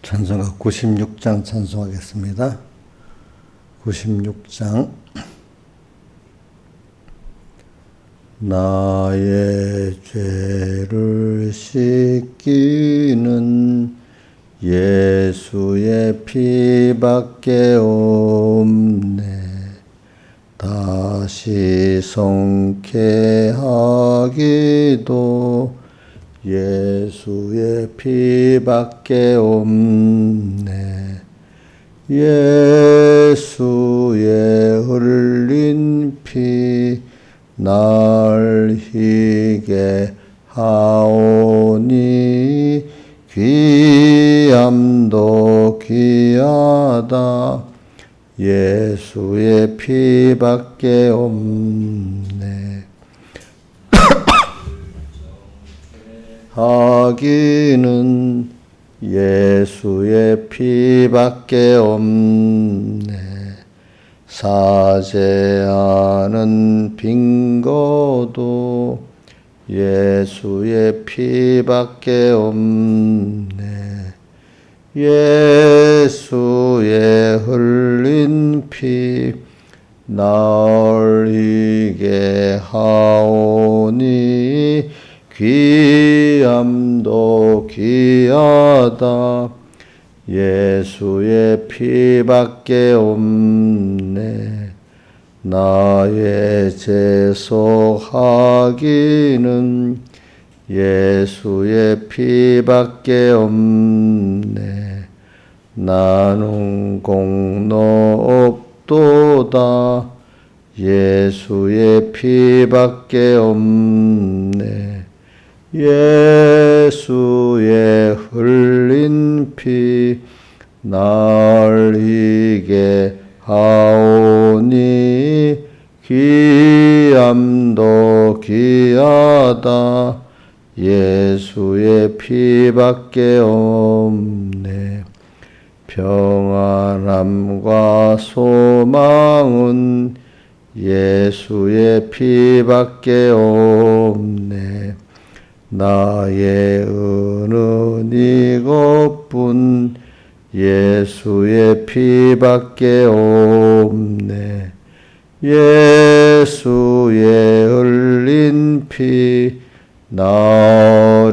찬송가 96장 찬송하겠습니다. 96장. 나의 죄를 씻기는 예수의 피밖에 없네. 다시 성쾌하기도 예수의 피밖에 없네. 예수의 흘린 피 날 희게 하오니 귀함도 귀하다. 예수의 피밖에 없네. 하기는 예수의 피밖에 없네. 사죄하는 빙거도 예수의 피밖에 없네. 예수의 흘린 피 날 희게 하오니 귀함도 귀하다. 예수의 피밖에 없네. 나의 재소하기는 예수의 피밖에 없네. 나는 공로 없도다. 예수의 피밖에 없네. 예수의 흘린 피 날 희게 하오니 귀함도 귀하다. 예수의 피밖에 없네. 평안함과 소망은 예수의 피밖에 없네. 나의 은은 이것뿐 예수의 피밖에 없네. 예수의 흘린 피 나리게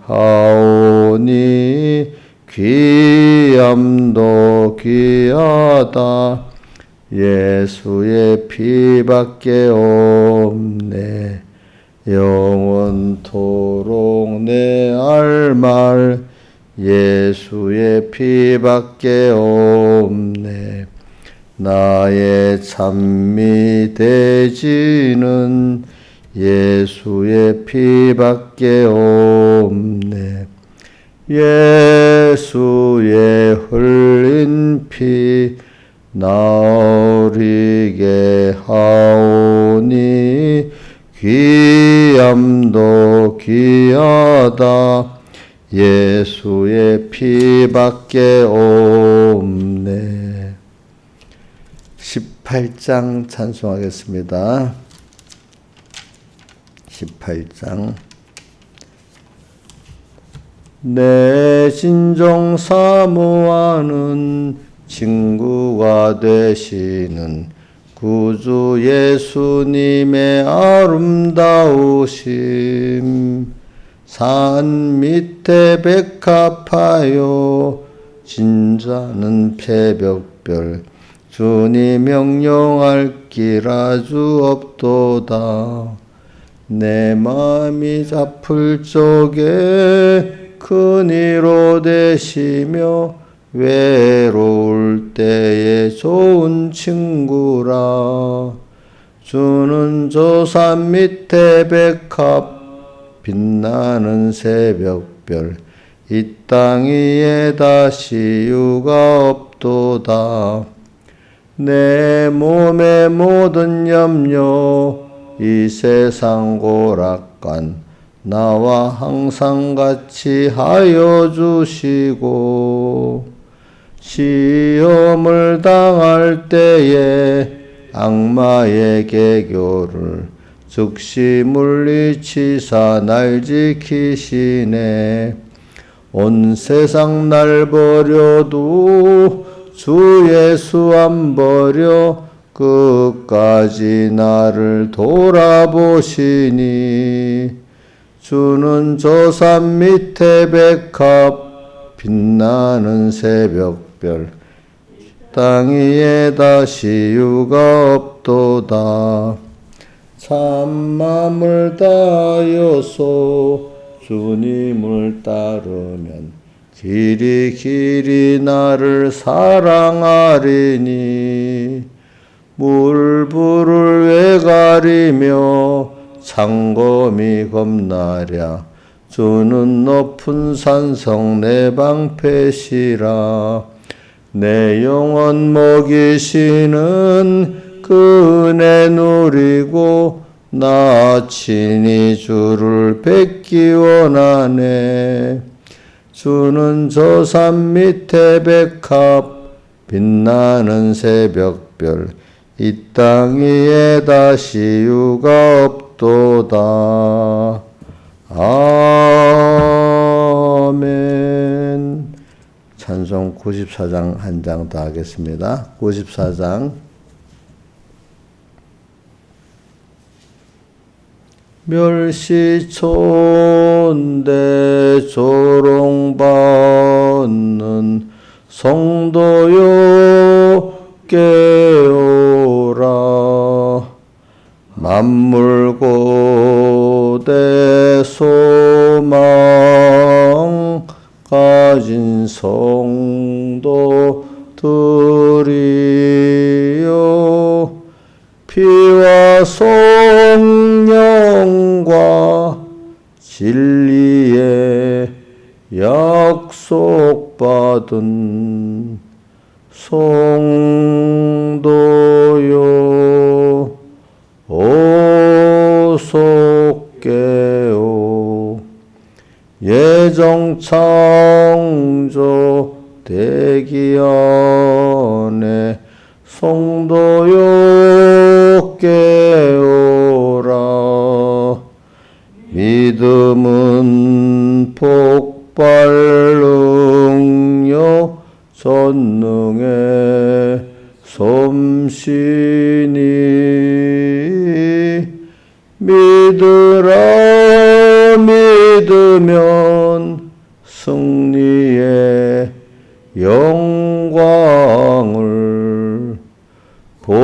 하오니 귀함도 귀하다. 예수의 피밖에 없네. 영원토록 내 알말 예수의 피밖에 없네. 나의 찬미 대지는 예수의 피밖에 없네. 예수의 흘린 피 나리게 하오니 귀함도 귀하다. 예수의 피밖에 없네. 18장 찬송하겠습니다. 18장. 내 진정 사모하는 친구가 되시는 구주 예수님의 아름다우심, 산 밑에 백합하여 진자는 새벽별, 주님 명령할 길 아주 없도다. 내 마음이 아플 적에 그니로 되시며 외로울 때에 좋은 친구라. 주는 저 산 밑에 백합 빛나는 새벽별, 이 땅 위에 다시 유가 없도다. 내 몸의 모든 염려 이 세상 고락간 나와 항상 같이 하여 주시고, 시험을 당할 때에 악마의 계교를 즉시 물리치사 날 지키시네. 온 세상 날 버려도 주 예수 안 버려 끝까지 나를 돌아보시니 주는 저 산 밑에 백합 빛나는 새벽별 땅 위에 다시 유가 없도다. 참맘을 다하여서 주님을 따르면 길이 나를 사랑하리니 물불을 왜 가리며 창검이 겁나랴 주는 높은 산성 내 방패시라. 내 영혼 먹이시는 그 은혜 누리고 나 친히 주를 뵙기 원하네. 주는 저 산 밑에 백합 빛나는 새벽별 이 땅 위에 다시 유가 없도다. 아멘. 찬송 94장 한 장 더 하겠습니다. 94장. 멸시촌대 조롱받는 성도여 깨어라. 만물고대 소망 가진 성도들이여 피와 성령과 진리에 약속받은 성도여 어서 깨어. 예정창조 대기 안에 성도여 깨어라. 믿음은 폭발 능력 전능의 솜씨니 믿으라. 믿으면 승리의 영광을 보리라.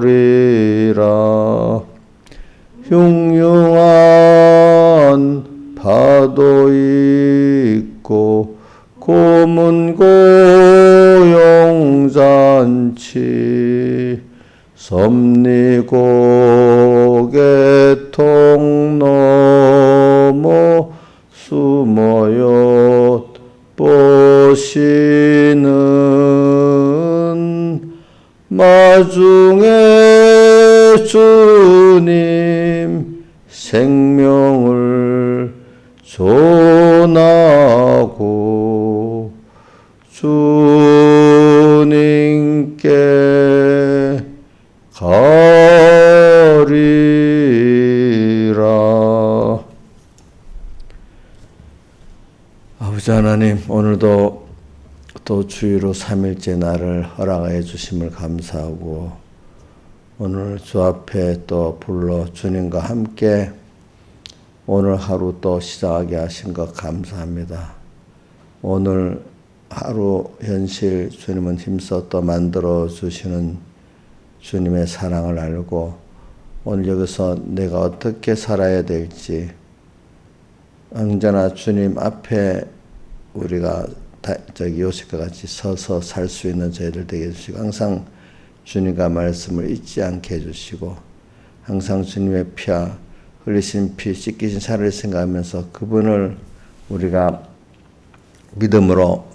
보리라. 흉흉한 파도 있고 고문 고용잔치 섭리고개통 넘어 숨어요 보시는 마중에 주님 생명을 전하고 주님께 가리라. 아버지 하나님, 오늘도 또 주의로 3일째 날을 허락해 주심을 감사하고 오늘 주 앞에 또 불러 주님과 함께 오늘 하루 또 시작하게 하신 것 감사합니다. 오늘 하루 현실 주님은 힘써 또 만들어 주시는 주님의 사랑을 알고 오늘 여기서 내가 어떻게 살아야 될지 언제나 주님 앞에 우리가 요셉과 같이 서서 살 수 있는 저희들 되게 해주시고 항상 주님과 말씀을 잊지 않게 해주시고 항상 주님의 피와 흘리신 피 씻기신 살을 생각하면서 그분을 우리가 믿음으로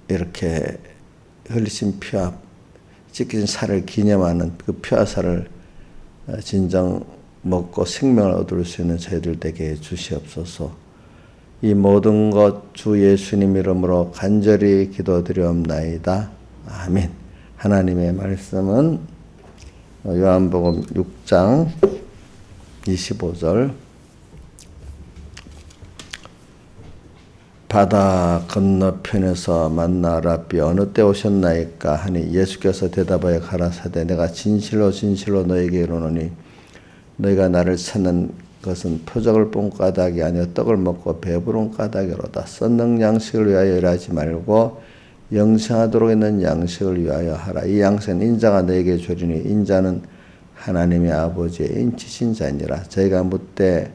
이렇게 흘리신 피와 씻기신 살을 기념하는 그 피와 살을 진정 먹고 생명을 얻을 수 있는 저희들 되게 주시옵소서. 이 모든 것 주 예수님 이름으로 간절히 기도드리옵나이다. 아멘. 하나님의 말씀은 요한복음 6장 25절. 바다 건너편에서 만나 랍비 어느 때 오셨나이까 하니 예수께서 대답하여 가라사대 내가 진실로 진실로 너에게 이르노니 너희가 나를 찾는 것은 표적을 본 까닭이 아니요 떡을 먹고 배부른 까닭이로다. 썩는 양식을 위하여 일하지 말고 영생하도록 있는 양식을 위하여 하라. 이 양식은 인자가 너에게 주리니 인자는 하나님의 아버지의 인치신 자니라. 저희가 묻되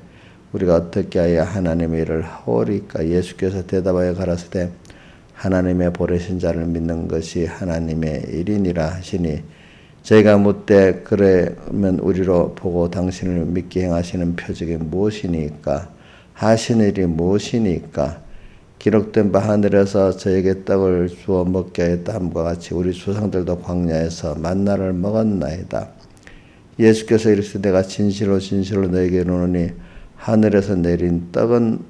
우리가 어떻게 하여 하나님의 일을 하오리까? 예수께서 대답하여 가라사대 하나님의 보내신 자를 믿는 것이 하나님의 일이니라 하시니 저희가 묻되 그러면 우리로 보고 당신을 믿게 행하시는 표적이 무엇이니까? 하신 일이 무엇이니까? 기록된 바 하늘에서 저에게 떡을 주어 먹게 했다 함과 같이 우리 조상들도 광야에서 만나를 먹었나이다. 예수께서 이르시되 내가 진실로 진실로 너에게 이르노니 하늘에서 내린 떡은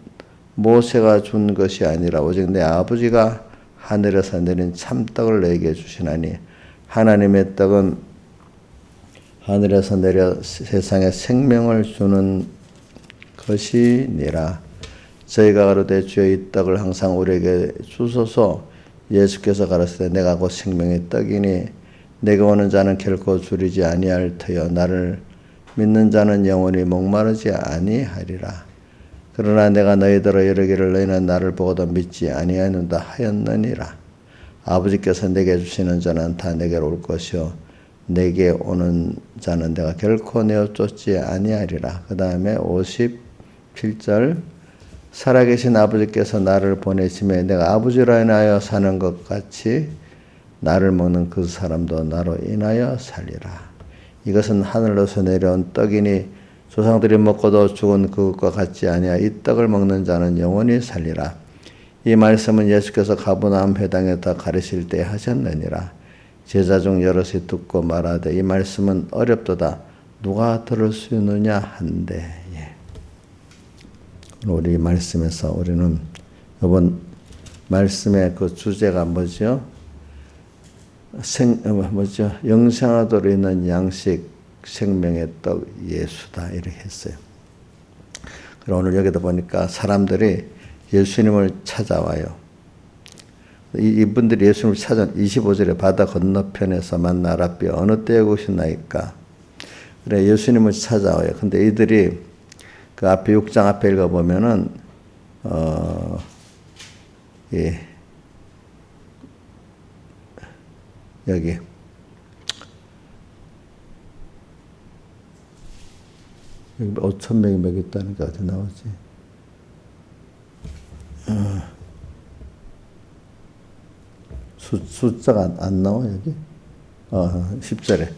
모세가 준 것이 아니라 오직 내 아버지가 하늘에서 내린 참떡을 너에게 주시나니 하나님의 떡은 하늘에서 내려 세상에 생명을 주는 것이니라. 저희가 가로되 주여 이 떡을 항상 우리에게 주소서. 예수께서 가라사대 내가 곧 생명의 떡이니 내게 오는 자는 결코 줄이지 아니할 터여 나를 믿는 자는 영원히 목마르지 아니하리라. 그러나 내가 너희들어 이르기를 너희는 나를 보고도 믿지 아니하는다 하였느니라. 아버지께서 내게 주시는 자는 다 내게로 올 것이요 내게 오는 자는 내가 결코 내어 쫓지 아니하리라. 그 다음에 57절 살아계신 아버지께서 나를 보내심에 내가 아버지로 인하여 사는 것 같이 나를 먹는 그 사람도 나로 인하여 살리라. 이것은 하늘로서 내려온 떡이니 조상들이 먹고도 죽은 그것과 같지 아니하 이 떡을 먹는 자는 영원히 살리라. 이 말씀은 예수께서 가버나움 회당에다 가르칠 때 하셨느니라. 제자 중 여럿이 듣고 말하되 이 말씀은 어렵도다 누가 들을 수 있느냐 한데. 우리 말씀에서 우리는 이번 말씀의 그 주제가 뭐죠? 영생하도록 있는 양식 생명의 떡 예수다 이렇게 했어요. 그럼 오늘 여기다 보니까 사람들이 예수님을 찾아와요. 이분들이 예수님을 찾아 25절에 바다 건너편에서 만나 랍비 어느 때에 오셨나이까? 그래 예수님을 찾아와요. 근데 이들이 그 앞에 6장 앞에 읽어보면은 여기 여기 5,000명이 먹였다는 게 어디 나오지? 숫자가 안 나와 여기? 10절에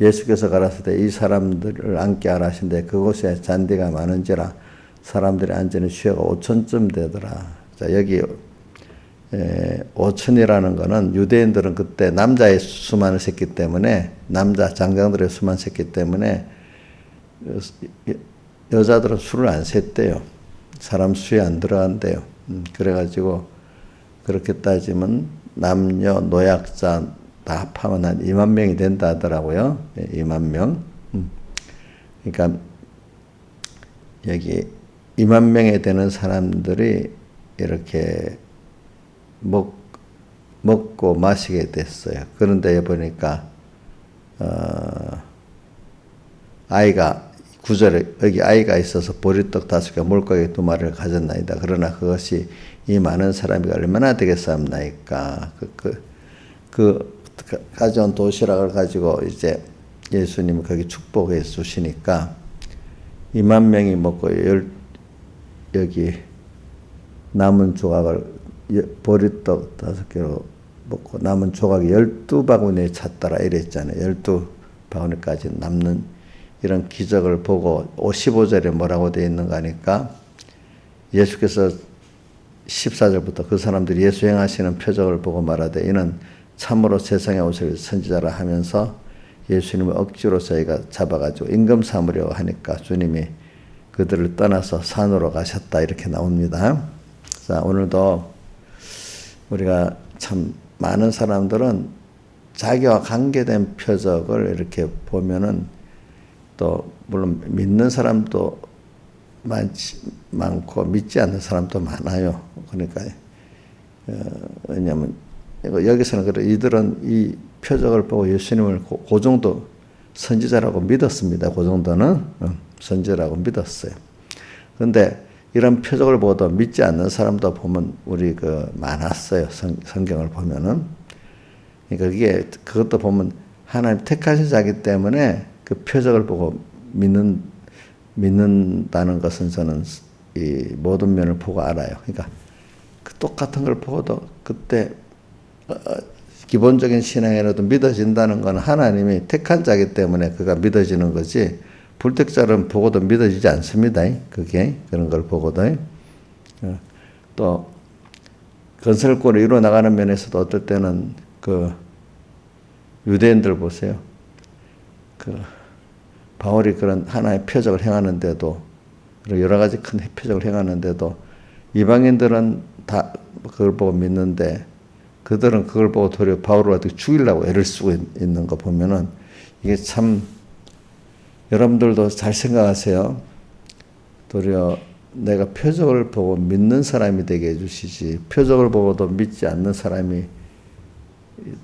예수께서 가라사대 이 사람들을 앉게 하라 하신데 그곳에 잔디가 많은지라 사람들이 앉는 수요가 5,000쯤 되더라. 자 여기 5,000이라는 거는 유대인들은 그때 남자의 수만 셌기 때문에 남자 장장들의 수만 셌기 때문에 여자들은 수를 안 셌대요. 사람 수에 안 들어간대요. 그래가지고 그렇게 따지면 남녀 노약자 다 합하면 한 2만 명이 된다 하더라고요. 2만 명. 그러니까 여기 2만 명에 되는 사람들이 이렇게 먹고 마시게 됐어요. 그런데 보니까 아이가 9절에 여기 아이가 있어서 보리떡 5개 물고기 2마리를 가졌나이다. 그러나 그것이 이 많은 사람이 얼마나 되겠사옵나이까. 그 가져온 도시락을 가지고 이제 예수님이 거기 축복해 주시니까 2만 명이 먹고 여기 남은 조각을 보리떡 5개로 먹고 남은 조각이 12바구니에 찼더라 이랬잖아요. 12바구니까지 남는 이런 기적을 보고 55절에 뭐라고 되어 있는가 하니까 예수께서 14절부터 그 사람들이 예수 행하시는 표적을 보고 말하되 이는 참으로 세상에 오실 선지자라 하면서 예수님을 억지로 저희가 잡아가지고 임금 삼으려고 하니까 주님이 그들을 떠나서 산으로 가셨다 이렇게 나옵니다. 자 오늘도 우리가 참 많은 사람들은 자기와 관계된 표적을 이렇게 보면은 또 물론 믿는 사람도 많고 믿지 않는 사람도 많아요. 그러니까 왜냐하면 여기서는 그래 이들은 이 표적을 보고 예수님을 그 정도 선지자라고 믿었습니다. 그 정도는 선지자라고 믿었어요. 그런데 이런 표적을 보도 믿지 않는 사람도 보면 우리 많았어요. 성경을 보면은. 그러니까 그것도 보면 하나님 택하신 자이기 때문에 그 표적을 보고 믿는다는 것은 저는 이 모든 면을 보고 알아요. 그러니까 그 똑같은 걸 보고도 그때 기본적인 신앙이라도 믿어진다는 건 하나님이 택한 자이기 때문에 그가 믿어지는 거지 불택자는 보고도 믿어지지 않습니다. 그게 그런 걸 보고도 또 건설권을 이루어 나가는 면에서도 어떨 때는 유대인들 보세요. 바울이 그런 하나의 표적을 행하는데도 여러 가지 큰 표적을 행하는데도 이방인들은 다 그걸 보고 믿는데 그들은 그걸 보고 도리어 바울을 어떻게 죽이려고 애를 쓰고 있는 거 보면은 이게 참 여러분들도 잘 생각하세요. 도리어 내가 표적을 보고 믿는 사람이 되게 해주시지 표적을 보고도 믿지 않는 사람이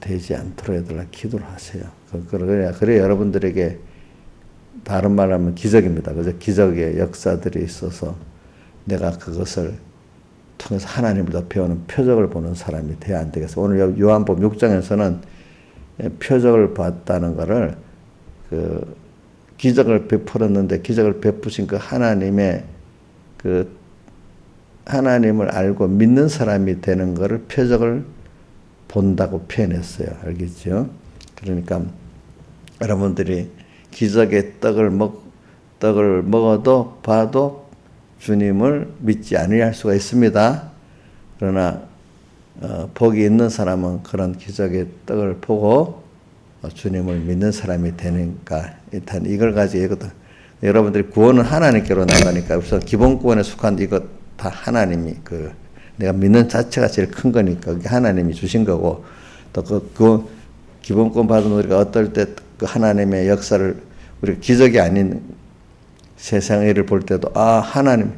되지 않도록 애들 기도를 하세요. 그래야 여러분들에게 다른 말로 하면 기적입니다. 그죠? 기적의 역사들이 있어서 내가 그것을 통해서 하나님을 더 배우는 표적을 보는 사람이 돼야 안 되겠어요. 오늘 요한복음 6장에서는 표적을 봤다는 것을 기적을 베풀었는데 기적을 베푸신 그 하나님의 하나님을 알고 믿는 사람이 되는 것을 표적을 본다고 표현했어요. 알겠죠? 그러니까 여러분들이 기적의 떡을 먹어도 봐도 주님을 믿지 아니할 수가 있습니다. 그러나 복이 있는 사람은 그런 기적의 떡을 보고 주님을 믿는 사람이 되니까 일단 이걸 가지고 여러분들이 구원은 하나님께로 나가니까 우선 기본 구원에 속한 이것 다 하나님이 내가 믿는 자체가 제일 큰 거니까 그게 하나님이 주신 거고 또 그 기본권 받은 우리가 어떨 때 그 하나님의 역사를 우리가 기적이 아닌 세상의 일을 볼 때도 하나님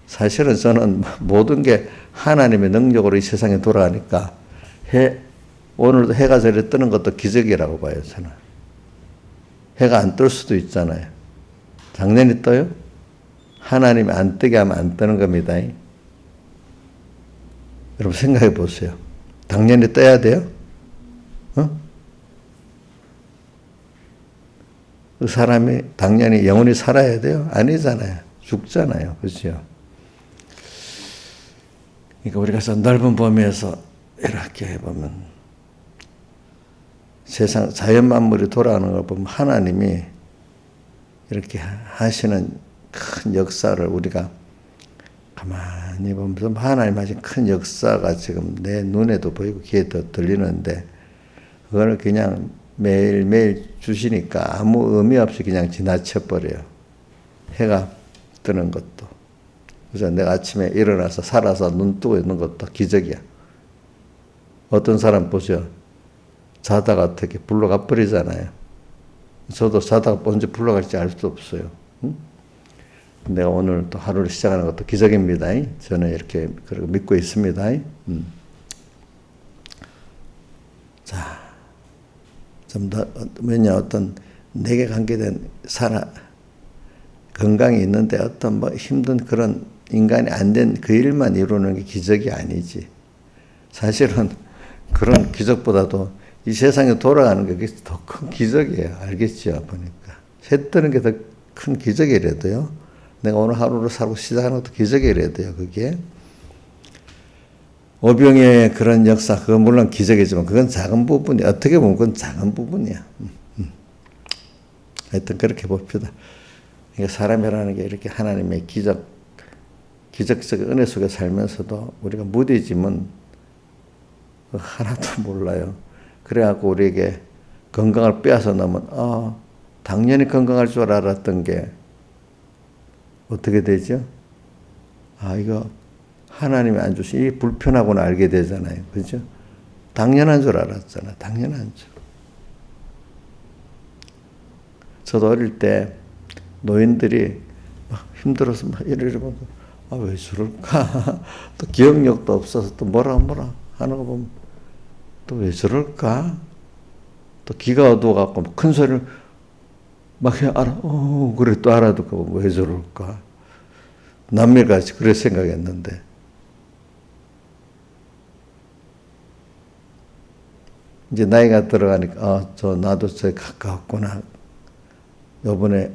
사실은 저는 모든 게 하나님의 능력으로 이 세상에 돌아가니까 오늘도 해가 저리 뜨는 것도 기적이라고 봐요. 저는 해가 안 뜰 수도 있잖아요. 당연히 떠요. 하나님이 안 뜨게 하면 안 뜨는 겁니다. 여러분 생각해 보세요. 당연히 떠야 돼요? 그 사람이 당연히 영원히 살아야 돼요? 아니잖아요. 죽잖아요. 그렇죠? 그러니까 우리가 넓은 범위에서 이렇게 해보면 세상 자연 만물이 돌아가는 걸 보면 하나님이 이렇게 하시는 큰 역사를 우리가 가만히 보면서 하나님 하신 큰 역사가 지금 내 눈에도 보이고 귀에도 들리는데 그거를 그냥 매일매일 주시니까 아무 의미 없이 그냥 지나쳐버려요. 해가 뜨는 것도. 그래서 내가 아침에 일어나서 살아서 눈 뜨고 있는 것도 기적이야. 어떤 사람 보죠. 자다가 어떻게 불러가 버리잖아요. 저도 자다가 언제 불러갈지 알 수도 없어요. 내가 오늘 또 하루를 시작하는 것도 기적입니다. 저는 이렇게 믿고 있습니다. 자, 좀 더, 어떤 내게 관계된 건강이 있는데 어떤 힘든 그런 인간이 안 된 그 일만 이루는 게 기적이 아니지. 사실은 그런 기적보다도 이 세상에 돌아가는 게 더 큰 기적이에요. 알겠죠? 보니까. 해 뜨는 게 더 큰 기적이라도요. 내가 오늘 하루를 살고 시작하는 것도 기적이라도요. 그게. 오병의 그런 역사, 그건 물론 기적이지만 그건 작은 부분이, 어떻게 보면 그건 작은 부분이야. 하여튼 그렇게 봅시다. 그러니까 사람이라는 게 이렇게 하나님의 기적적 은혜 속에 살면서도 우리가 무뎌짐은 하나도 몰라요. 그래갖고 우리에게 건강을 빼앗아 놓으면, 당연히 건강할 줄 알았던 게 어떻게 되죠? 이거 하나님이 안 주신 이 불편하구나 알게 되잖아요. 그죠? 당연한 줄 알았잖아. 당연한 줄. 저도 어릴 때 노인들이 막 힘들어서 막 이러면 왜 저럴까? 또 기억력도 없어서 또 뭐라 하는 거 보면 또 왜 저럴까? 또 귀가 어두워갖고 큰 소리를 막 해 그래 또 알아듣고 왜 저럴까? 남매같이 그래 생각했는데 이제 나이가 들어가니까 나도 저에 가까웠구나. 요번에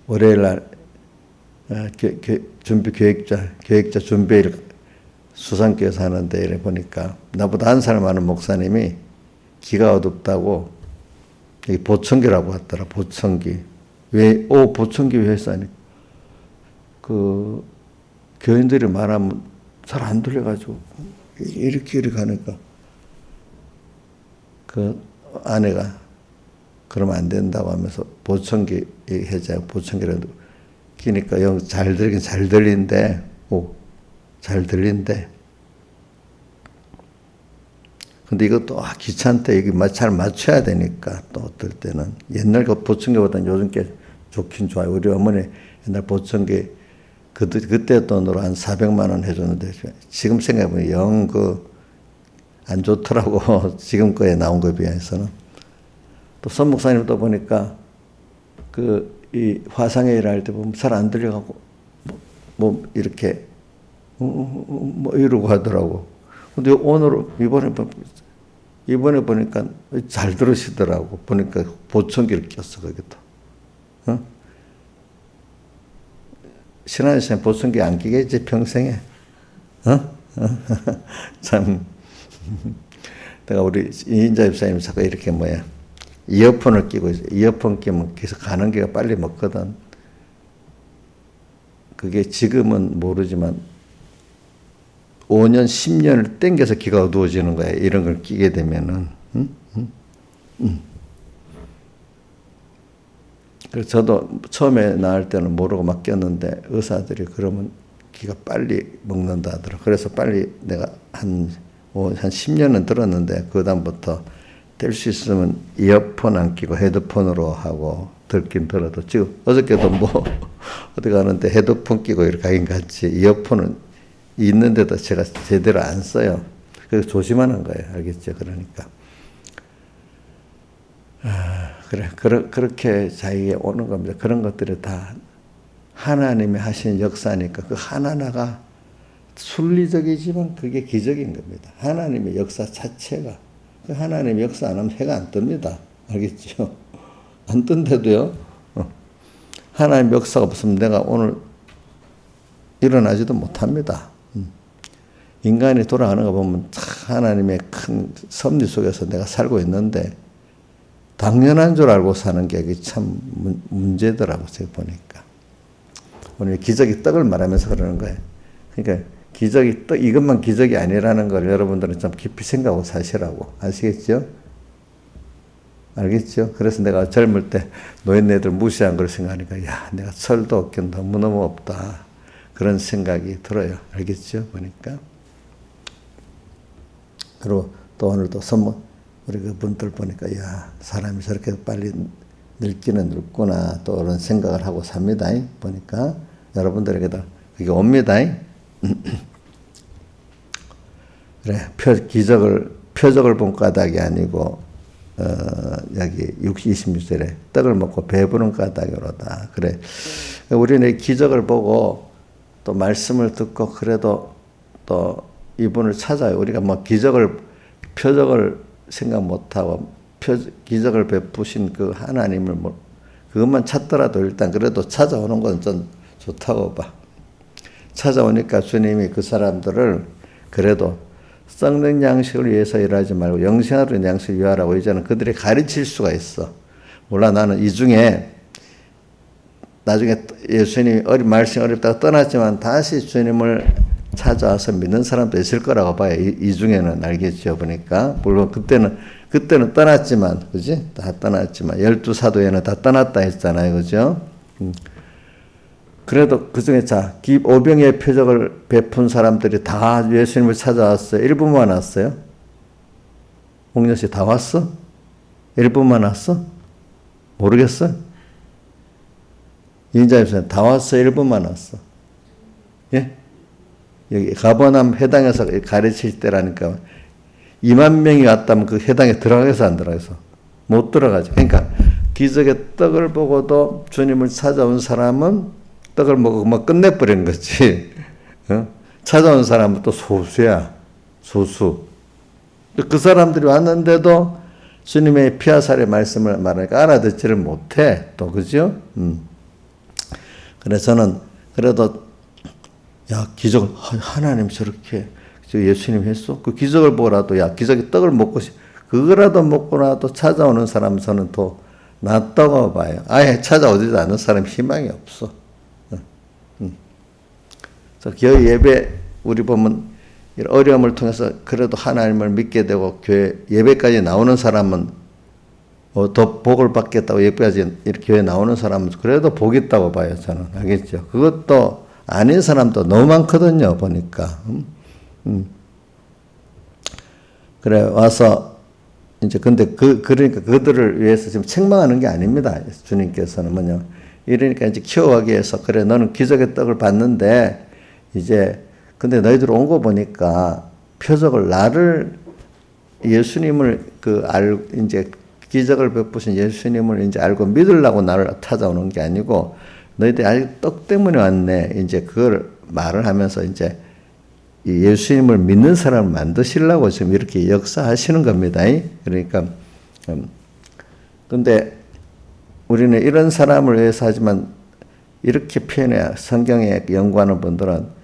월요일 날 계획자 준비일 수산교에서 하는데 이래 보니까 나보다 한 살 많은 목사님이 귀가 어둡다고 보청기라고 하더라. 보청기. 보청기 왜 했어니? 교인들이 말하면 잘 안 들려가지고 이렇게 하니까 그 아내가 그러면 안 된다고 하면서 보청기 해자 보청기라도 끼니까 잘 들리긴 잘 들린대. 잘 들린대. 근데 이것도 귀찮대. 이게 잘 맞춰야 되니까 또 어떨 때는 옛날 그 보청기보다는 요즘 게 좋긴 좋아요. 우리 어머니 옛날 보청기 그때 돈으로 한 400만 원 해줬는데 지금 생각해보면 안 좋더라고. 지금 거에 나온 거에 비해서는. 또 선 목사님도 보니까 이 화상에 일할 때 보면 잘 안 들려가고 이렇게 이러고 하더라고. 근데 이번에 보니까 잘 들으시더라고. 보니까 보청기를 꼈어 거기도. 신하의 쌤 보청기 안 끼겠지 평생에. 참 내가 우리 이인자 집사님 자꾸 이렇게 이어폰을 끼고 있어. 이어폰 끼면 계속 가는 게가 빨리 먹거든. 그게 지금은 모르지만 5년, 10년을 땡겨서 귀가 어두워지는 거야. 이런 걸 끼게 되면은. 그래서 저도 처음에 나을 때는 모르고 막 꼈는데 의사들이 그러면 귀가 빨리 먹는다 하더라고. 그래서 빨리 내가 한 10년은 들었는데 그 다음부터 될 수 있으면 이어폰 안 끼고 헤드폰으로 하고 듣긴 들어도 지금 어저께도 어디 가는데 헤드폰 끼고 이렇게 가긴 갔지. 이어폰은 있는데도 제가 제대로 안 써요. 그래서 조심하는 거예요. 알겠죠? 그러니까. 그렇게 자기에게 오는 겁니다. 그런 것들이 다 하나님이 하신 역사니까 그 하나하나가 순리적이지만 그게 기적인 겁니다. 하나님의 역사 자체가. 그 하나님의 역사 안 하면 해가 안 뜹니다. 알겠죠? 안 뜬데도요. 하나님의 역사가 없으면 내가 오늘 일어나지도 못합니다. 인간이 돌아가는 거 보면 하나님의 큰 섭리 속에서 내가 살고 있는데 당연한 줄 알고 사는 게 참 문제더라고 제가 보니까. 오늘 기적이 떡을 말하면서 그러는 거예요. 그러니까 기적이 이것만 기적이 아니라는 걸 여러분들은 좀 깊이 생각하고 사시라고. 아시겠죠? 알겠죠? 그래서 내가 젊을 때 노인네들 무시한 걸 생각하니까 내가 철도 없긴 너무너무 없다. 그런 생각이 들어요. 알겠죠? 보니까. 그리고 또 오늘도 우리 그분들 보니까 사람이 저렇게 빨리 늙기는 늙구나 또 그런 생각을 하고 삽니다. 보니까 여러분들에게도 그게 옵니다. 그래 표적을 본 까닭이 아니고 여기 26절에 떡을 먹고 배부른 까닭으로다. 그래 우리는 기적을 보고 또 말씀을 듣고 그래도 또 이분을 찾아요. 우리가 표적을 생각 못하고 기적을 베푸신 그 하나님을 그것만 찾더라도 일단 그래도 찾아오는 건 좀 좋다고 봐. 찾아오니까 주님이 그 사람들을 그래도 썩는 양식을 위해서 일하지 말고 영생하는 양식을 위하라고 이제는 그들이 가르칠 수가 있어. 몰라 나는 이 중에 나중에 예수님이 말씀이 어렵다고 떠났지만 다시 주님을 찾아와서 믿는 사람도 있을 거라고 봐요. 이 중에는 알겠죠. 보니까 물론 그때는 떠났지만 그지? 다 떠났지만 12사도에는 다 떠났다 했잖아요. 그죠? 그래도 그 중에 오병의 표적을 베푼 사람들이 다 예수님을 찾아왔어요. 일부만 왔어요. 홍련 씨 다 왔어? 1분만 왔어? 모르겠어? 인자입니다. 다 왔어? 1분만 왔어? 예? 여기 가버나움 회당에서 가르칠 때라니까 2만 명이 왔다면 그 회당에 들어가서 안 들어가서? 못 들어가죠. 그러니까 기적의 떡을 보고도 주님을 찾아온 사람은 떡을 먹고 뭐 끝내버린 거지. 어? 찾아온 사람은 또 소수야. 소수. 그 사람들이 왔는데도 주님의 피와 살의 말씀을 말하니까 알아듣지를 못해. 또 그죠? 그래서 저는 그래도 야 기적을 하나님 저렇게 예수님 했어? 그 기적을 보라도 야 기적의 떡을 먹고 그거라도 먹고라도 찾아오는 사람 저는 더 낫다고 봐요. 아예 찾아오지도 않는 사람 희망이 없어. 그래서 교회 예배 우리 보면 어려움을 통해서 그래도 하나님을 믿게 되고 교회 예배까지 나오는 사람은 더 복을 받겠다고 예배까지 이렇게 교회 나오는 사람은 그래도 복 있다고 봐요. 저는 알겠죠. 그것도 아닌 사람도 너무 많거든요. 보니까. 그래 와서 이제 근데 그러니까 그들을 위해서 지금 책망하는 게 아닙니다. 주님께서는 뭐냐 이러니까 이제 키워가기 위해서 그래 너는 기적의 떡을 받는데 이제 근데 너희들 온 거 보니까 표적을 나를 예수님을 이제 기적을 베푸신 예수님을 이제 알고 믿으려고 나를 찾아오는 게 아니고 너희들이 아직 떡 때문에 왔네. 이제 그걸 말을 하면서 이제 예수님을 믿는 사람을 만드시려고 지금 이렇게 역사하시는 겁니다. 그러니까 근데 우리는 이런 사람을 위해서 하지만 이렇게 표현해 성경에 연구하는 분들은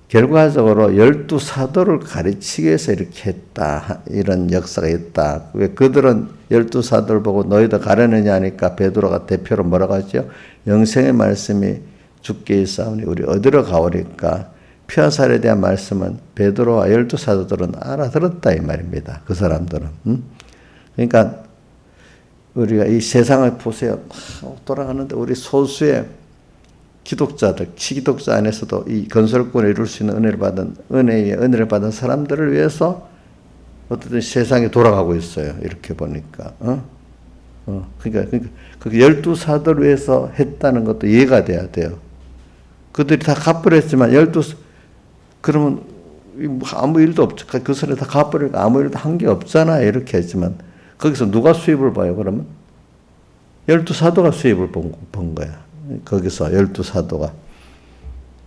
결과적으로 12사도를 가르치기 위해서 이렇게 했다. 이런 역사가 있다. 왜 그들은 12사도를 보고 너희도 가려느냐 하니까 베드로가 대표로 뭐라고 하죠? 영생의 말씀이 주께 있사오니 우리 어디로 가오리까? 피와 살에 대한 말씀은 베드로와 12사도들은 알아들었다 이 말입니다. 그 사람들은. 그러니까 우리가 이 세상을 보세요. 돌아가는데 우리 소수의 기독자들, 기독자 안에서도 이 건설권을 이룰 수 있는 은혜를 받은 사람들을 위해서 어떻든 세상이 돌아가고 있어요. 이렇게 보니까. 그러니까 그 12사도를 위해서 했다는 것도 이해가 돼야 돼요. 그들이 다 갚으랬지만 그러면 아무 일도 없죠. 그 사람이 다 갚으니까 아무 일도 한 게 없잖아요. 이렇게 했지만 거기서 누가 수입을 봐요? 그러면 12사도가 수입을 본 거야. 거기서 12사도가.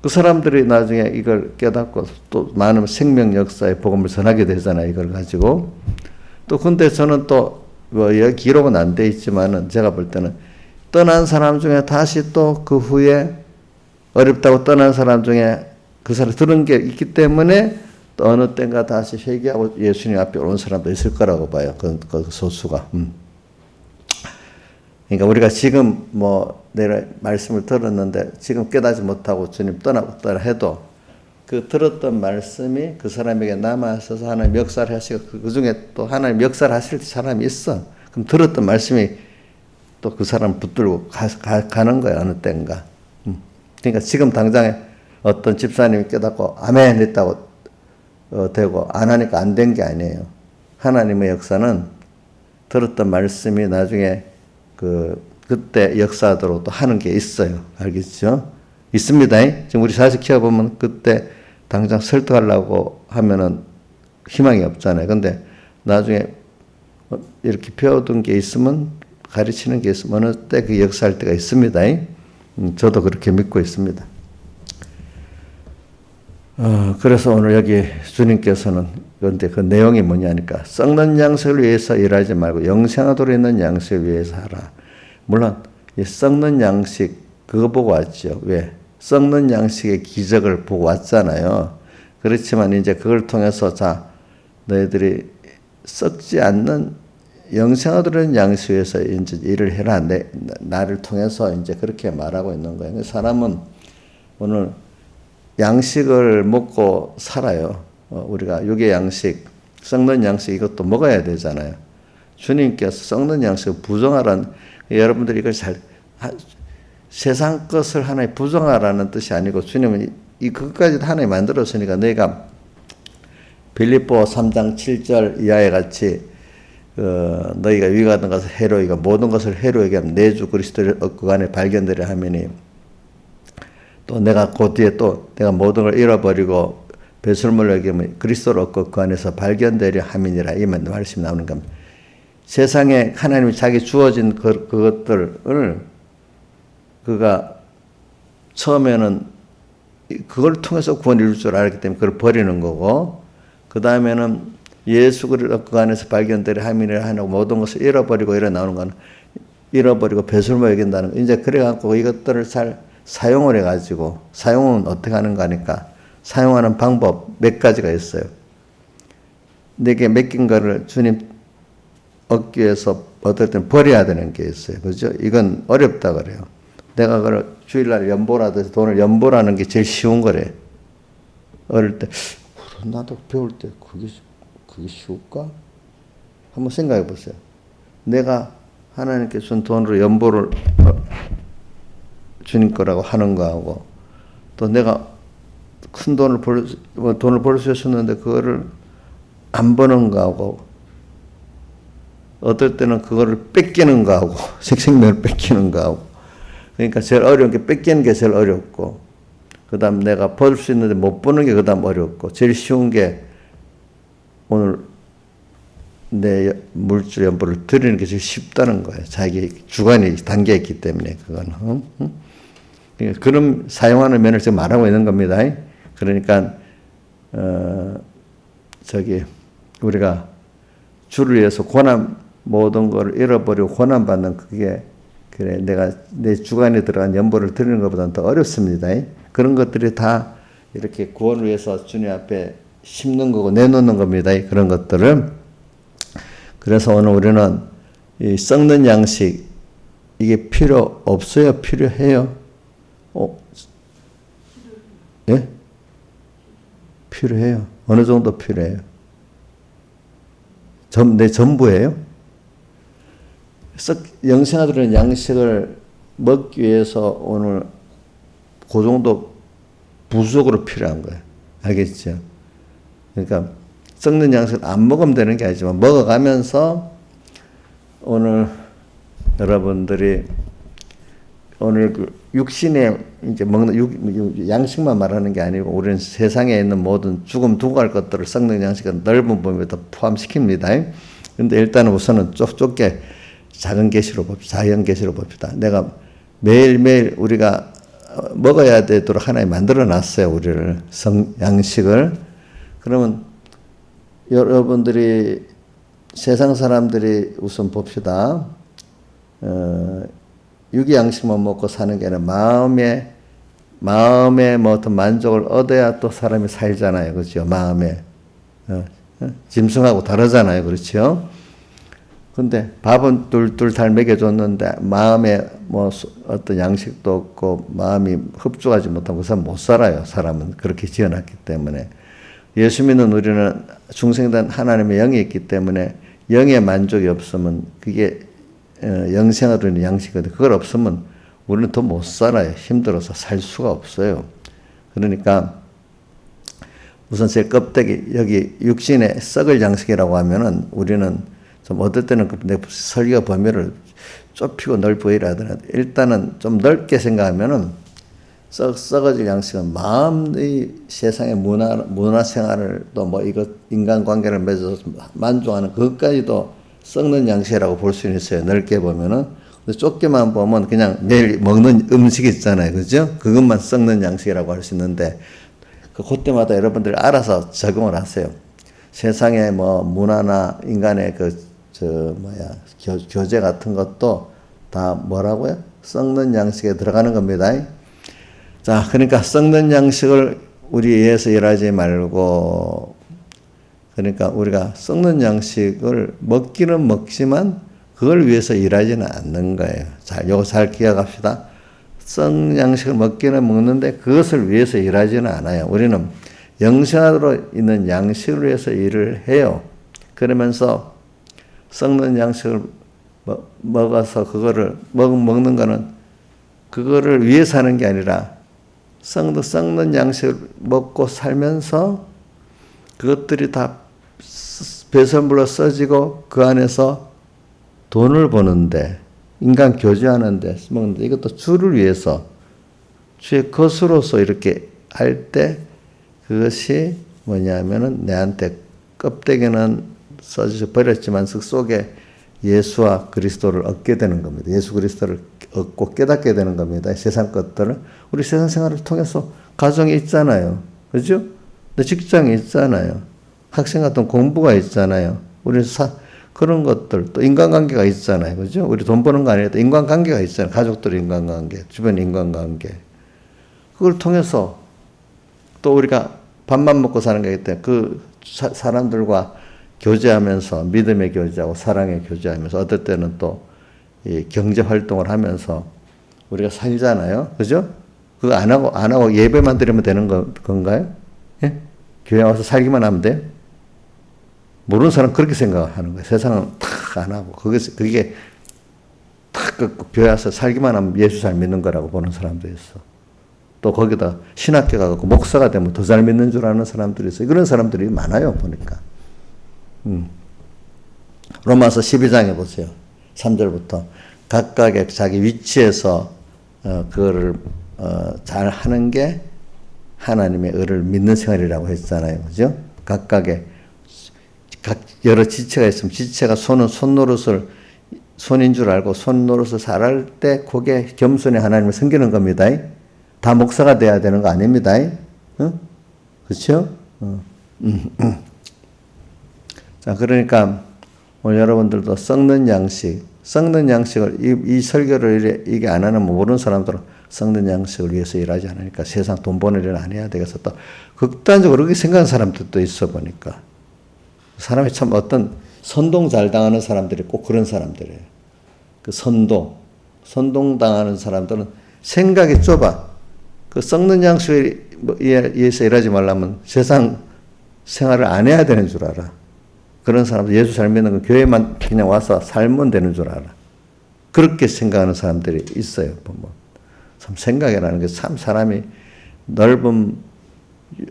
그 사람들이 나중에 이걸 깨닫고 또 많은 생명 역사의 복음을 전하게 되잖아요. 이걸 가지고. 또 근데 저는 또 여기 기록은 안 돼 있지만은 제가 볼 때는 떠난 사람 중에 다시 또 그 후에 어렵다고 떠난 사람 중에 그 사람 들은 게 있기 때문에 또 어느 때인가 다시 회개하고 예수님 앞에 온 사람도 있을 거라고 봐요. 그 소수가. 그러니까 우리가 지금 내가 말씀을 들었는데 지금 깨닫지 못하고 주님 떠나 해도 그 들었던 말씀이 그 사람에게 남아있어서 하나님 역사를 하시고 그 중에 또 하나님 역사를 하실 사람이 있어. 그럼 들었던 말씀이 또 그 사람을 붙들고 가는 거야. 어느 때인가. 그러니까 지금 당장에 어떤 집사님이 깨닫고 아멘 했다고 되고 안 하니까 안 된 게 아니에요. 하나님의 역사는 들었던 말씀이 나중에 그때 역사하도록 또 하는 게 있어요. 알겠죠? 있습니다. 지금 우리 자식 키워보면 그때 당장 설득하려고 하면은 희망이 없잖아요. 근데 나중에 이렇게 배워둔 게 있으면 가르치는 게 있으면 어느 때 그 역사할 때가 있습니다. 저도 그렇게 믿고 있습니다. 그래서 오늘 여기 주님께서는 그런데 그 내용이 뭐냐니까 썩는 양식을 위해서 일하지 말고 영생하도록 있는 양식을 위해서 하라. 물론 이 썩는 양식 그거 보고 왔죠. 왜? 썩는 양식의 기적을 보고 왔잖아요. 그렇지만 이제 그걸 통해서 자 너희들이 썩지 않는 영생하도록 있는 양식을 위해서 이제 일을 해라. 나를 통해서 이제 그렇게 말하고 있는 거예요. 사람은 오늘 양식을 먹고 살아요. 우리가 육의 양식, 썩는 양식 이것도 먹어야 되잖아요. 주님께서 썩는 양식을 부정하라는 여러분들이 이걸 세상 것을 하나님 부정하라는 뜻이 아니고 주님은 그것까지도 하나님 만들었으니까 너희가 빌립보 3장 7절 이하에 같이 너희가 위하던 것을 해로이가 모든 것을 해로이게 하면 내 주 그리스도를 그 안에 발견되려 하매니 또 내가 그 뒤에 또 내가 모든 걸 잃어버리고 배설물로 여기면 그리스도를 얻고 그 안에서 발견되려 함이니라. 이 말씀이 나오는 겁니다. 세상에 하나님이 자기 주어진 그것들을 그가 처음에는 그걸 통해서 구원을 이룰 줄 알았기 때문에 그걸 버리는 거고, 그 다음에는 예수 그리스도 그 안에서 발견되려 함이니라 하고 모든 것을 잃어버리고 이래 나오는 거는 잃어버리고 배설물 여긴다는 거. 이제 그래갖고 이것들을 잘 사용을 해가지고, 사용은 어떻게 하는가 하니까 사용하는 방법 몇 가지가 있어요. 내게 맡긴 거를 주님 얻기 위해서 어떨 때는 버려야 되는 게 있어요. 그죠? 이건 어렵다 그래요. 내가 그걸 주일날 연보라듯이 돈을 연보라는 게 제일 쉬운 거래. 어릴 때, 나도 배울 때 그게 쉬울까? 한번 생각해 보세요. 내가 하나님께 준 돈으로 연보를 주님 거라고 하는 거하고, 또 내가 큰 돈을 벌 수 있었는데 그거를 안 버는 거하고, 어떨 때는 그거를 뺏기는 거하고, 생명을 뺏기는 거하고, 그러니까 제일 어려운 게 뺏기는 게 제일 어렵고, 그 다음 내가 벌 수 있는데 못 버는 게 그 다음 어렵고, 제일 쉬운 게 오늘 내 물질 연보를 드리는 게 제일 쉽다는 거예요. 자기 주관이 담겨 있기 때문에 그건. 그러니까 그런 사용하는 면을 지금 말하고 있는 겁니다. 그러니까 우리가 주를 위해서 모든 걸 잃어버리고 고난 받는 그게 그래 내가 내 주관에 들어간 연보를 드리는 것보다는 더 어렵습니다. 그런 것들이 다 이렇게 구원을 위해서 주님 앞에 심는 거고 내놓는 겁니다. 그런 것들을. 그래서 오늘 우리는 이 썩는 양식 이게 필요 없어요? 필요해요? 예? 필요해요. 어느 정도 필요해요? 내 전부예요? 영생아들은 양식을 먹기 위해서 오늘 그 정도 부수적으로 필요한 거예요. 알겠죠? 그러니까 썩는 양식을 안 먹으면 되는 게 아니지만 먹어가면서 오늘 여러분들이 오늘 그 육신에 이제 먹는 양식만 말하는 게 아니고 우리는 세상에 있는 모든 죽음 두고 갈 것들을 썩는 양식은 넓은 범위에 다 포함시킵니다. 근데 일단은 우선은 좁게 작은 계시로 봅시다. 작은 계시로 봅시다. 내가 매일매일 우리가 먹어야 되도록 하나님 만들어 놨어요. 우리를 양식을. 그러면 여러분들이 세상 사람들이 우선 봅시다. 육의 양식만 먹고 사는 게 아니라 마음에 뭐 어떤 만족을 얻어야 또 사람이 살잖아요. 그렇죠? 마음에. 짐승하고 다르잖아요. 그렇죠? 근데 밥은 둘둘 잘 먹여줬는데 마음에 뭐 어떤 양식도 없고 마음이 흡족하지 못하고 그 사람 못 살아요. 사람은 그렇게 지어놨기 때문에. 예수 믿는 우리는 중생된 하나님의 영이 있기 때문에 영의 만족이 없으면 그게 영생으로 있는 양식이거든요. 그걸 없으면 우리는 더 못 살아요. 힘들어서 살 수가 없어요. 그러니까 우선 제 껍데기 여기 육신의 썩을 양식이라고 하면은 우리는 좀 어떨 때는 내 설교 범위를 좁히고 넓히라 하더라도 일단은 좀 넓게 생각하면은 썩어질 양식은 마음의 세상의 문화 생활을 또 뭐 이것 인간관계를 맺어서 만족하는 그것까지도 썩는 양식이라고 볼 수 있어요. 넓게 보면은. 근데 좁게만 보면 그냥 매일 먹는 음식 있잖아요. 그죠? 그것만 썩는 양식이라고 할 수 있는데 그때마다 여러분들이 알아서 적응을 하세요. 세상의 뭐 문화나 인간의 교제 같은 것도 다 뭐라고요? 썩는 양식에 들어가는 겁니다. 자, 그러니까 썩는 양식을 우리 위해서 일하지 말고, 그러니까 우리가 썩는 양식을 먹기는 먹지만 그걸 위해서 일하지는 않는 거예요. 자, 요거 잘 기억합시다. 썩는 양식을 먹기는 먹는데 그것을 위해서 일하지는 않아요. 우리는 영생으로 있는 양식을 위해서 일을 해요. 그러면서 썩는 양식을 먹어서 그거를 먹는 거는 그거를 위해서 하는 게 아니라 썩는 양식을 먹고 살면서 그것들이 다 배설물로 써지고 그 안에서 돈을 버는데 인간 교제하는데 먹는데 이것도 주를 위해서 주의 것으로서 이렇게 할 때 그것이 뭐냐면은 내한테 껍데기는 써져서 버렸지만 그 속에 예수와 그리스도를 얻게 되는 겁니다. 예수 그리스도를 얻고 깨닫게 되는 겁니다. 세상 것들을. 우리 세상 생활을 통해서 가정이 있잖아요. 그죠? 직장이 있잖아요. 학생 같은 공부가 있잖아요. 우리 그런 것들, 또 인간관계가 있잖아요. 그죠? 우리 돈 버는 거 아니라 인간관계가 있잖아요. 가족들 인간관계, 주변 인간관계. 그걸 통해서 또 우리가 밥만 먹고 사는 거기 때문에 그 사람들과 교제하면서 믿음의 교제하고 사랑의 교제하면서 어떨 때는 또 이 경제 활동을 하면서 우리가 살잖아요. 그죠? 그거 안 하고 예배만 드리면 되는 건가요? 예? 교회 와서 살기만 하면 돼? 모르는 사람 그렇게 생각하는 거예요. 세상은 탁 안 하고. 그게 탁 교회 와서 살기만 하면 예수 잘 믿는 거라고 보는 사람도 있어. 또 거기다 신학교 가고 목사가 되면 더 잘 믿는 줄 아는 사람들이 있어요. 그런 사람들이 많아요, 보니까. 로마서 12장에 보세요. 3절부터. 각각의 자기 위치에서, 그거를, 잘 하는 게 하나님의 의를 믿는 생활이라고 했잖아요. 그죠? 각각의, 여러 지체가 있으면 지체가 손인 줄 알고 손 노릇을 잘할 때 그게 겸손히 하나님을 섬기는 겁니다. 다 목사가 돼야 되는 거 아닙니다. 그렇죠? 자, 그러니까 오늘 여러분들도 썩는 양식을 이 설교를 이게 안 하면 모르는 사람들은 썩는 양식을 위해서 일하지 않으니까 세상 돈 버는 일은 안 해야 되겠어. 또 극단적으로 그렇게 생각하는 사람들도 있어 보니까 사람이 참 어떤 선동 잘 당하는 사람들이 꼭 그런 사람들이에요. 그 선동 당하는 사람들은 생각이 좁아. 그 썩는 양식에 의해서 일하지 말라면 세상 생활을 안 해야 되는 줄 알아. 그런 사람들 예수 잘 믿는 건 교회만 그냥 와서 살면 되는 줄 알아. 그렇게 생각하는 사람들이 있어요. 보면. 참 생각이라는 게 참 사람이 넓은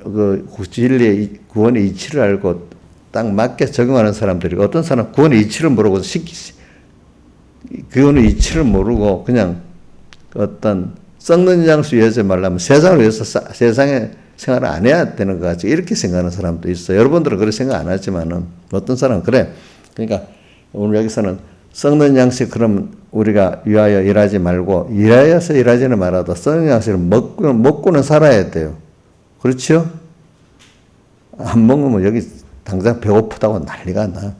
그 진리의 구원의 이치를 알고 딱 맞게 적용하는 사람들이 어떤 사람 구원의 이치를 모르고 구원의 이치를 모르고 그냥 어떤 썩는 양식 위해서 말하면 세상을 위해서 세상에 생활을 안 해야 되는 것 같이 이렇게 생각하는 사람도 있어요. 여러분들은 그렇게 생각 안 하지만은 어떤 사람은 그래. 그러니까 오늘 여기서는 썩는 양식 그러면 우리가 위하여 일하지 말고 일하여서 일하지는 말아도 썩는 양식을 먹고는 살아야 돼요. 그렇죠? 안 먹으면 여기 당장 배고프다고 난리가 나.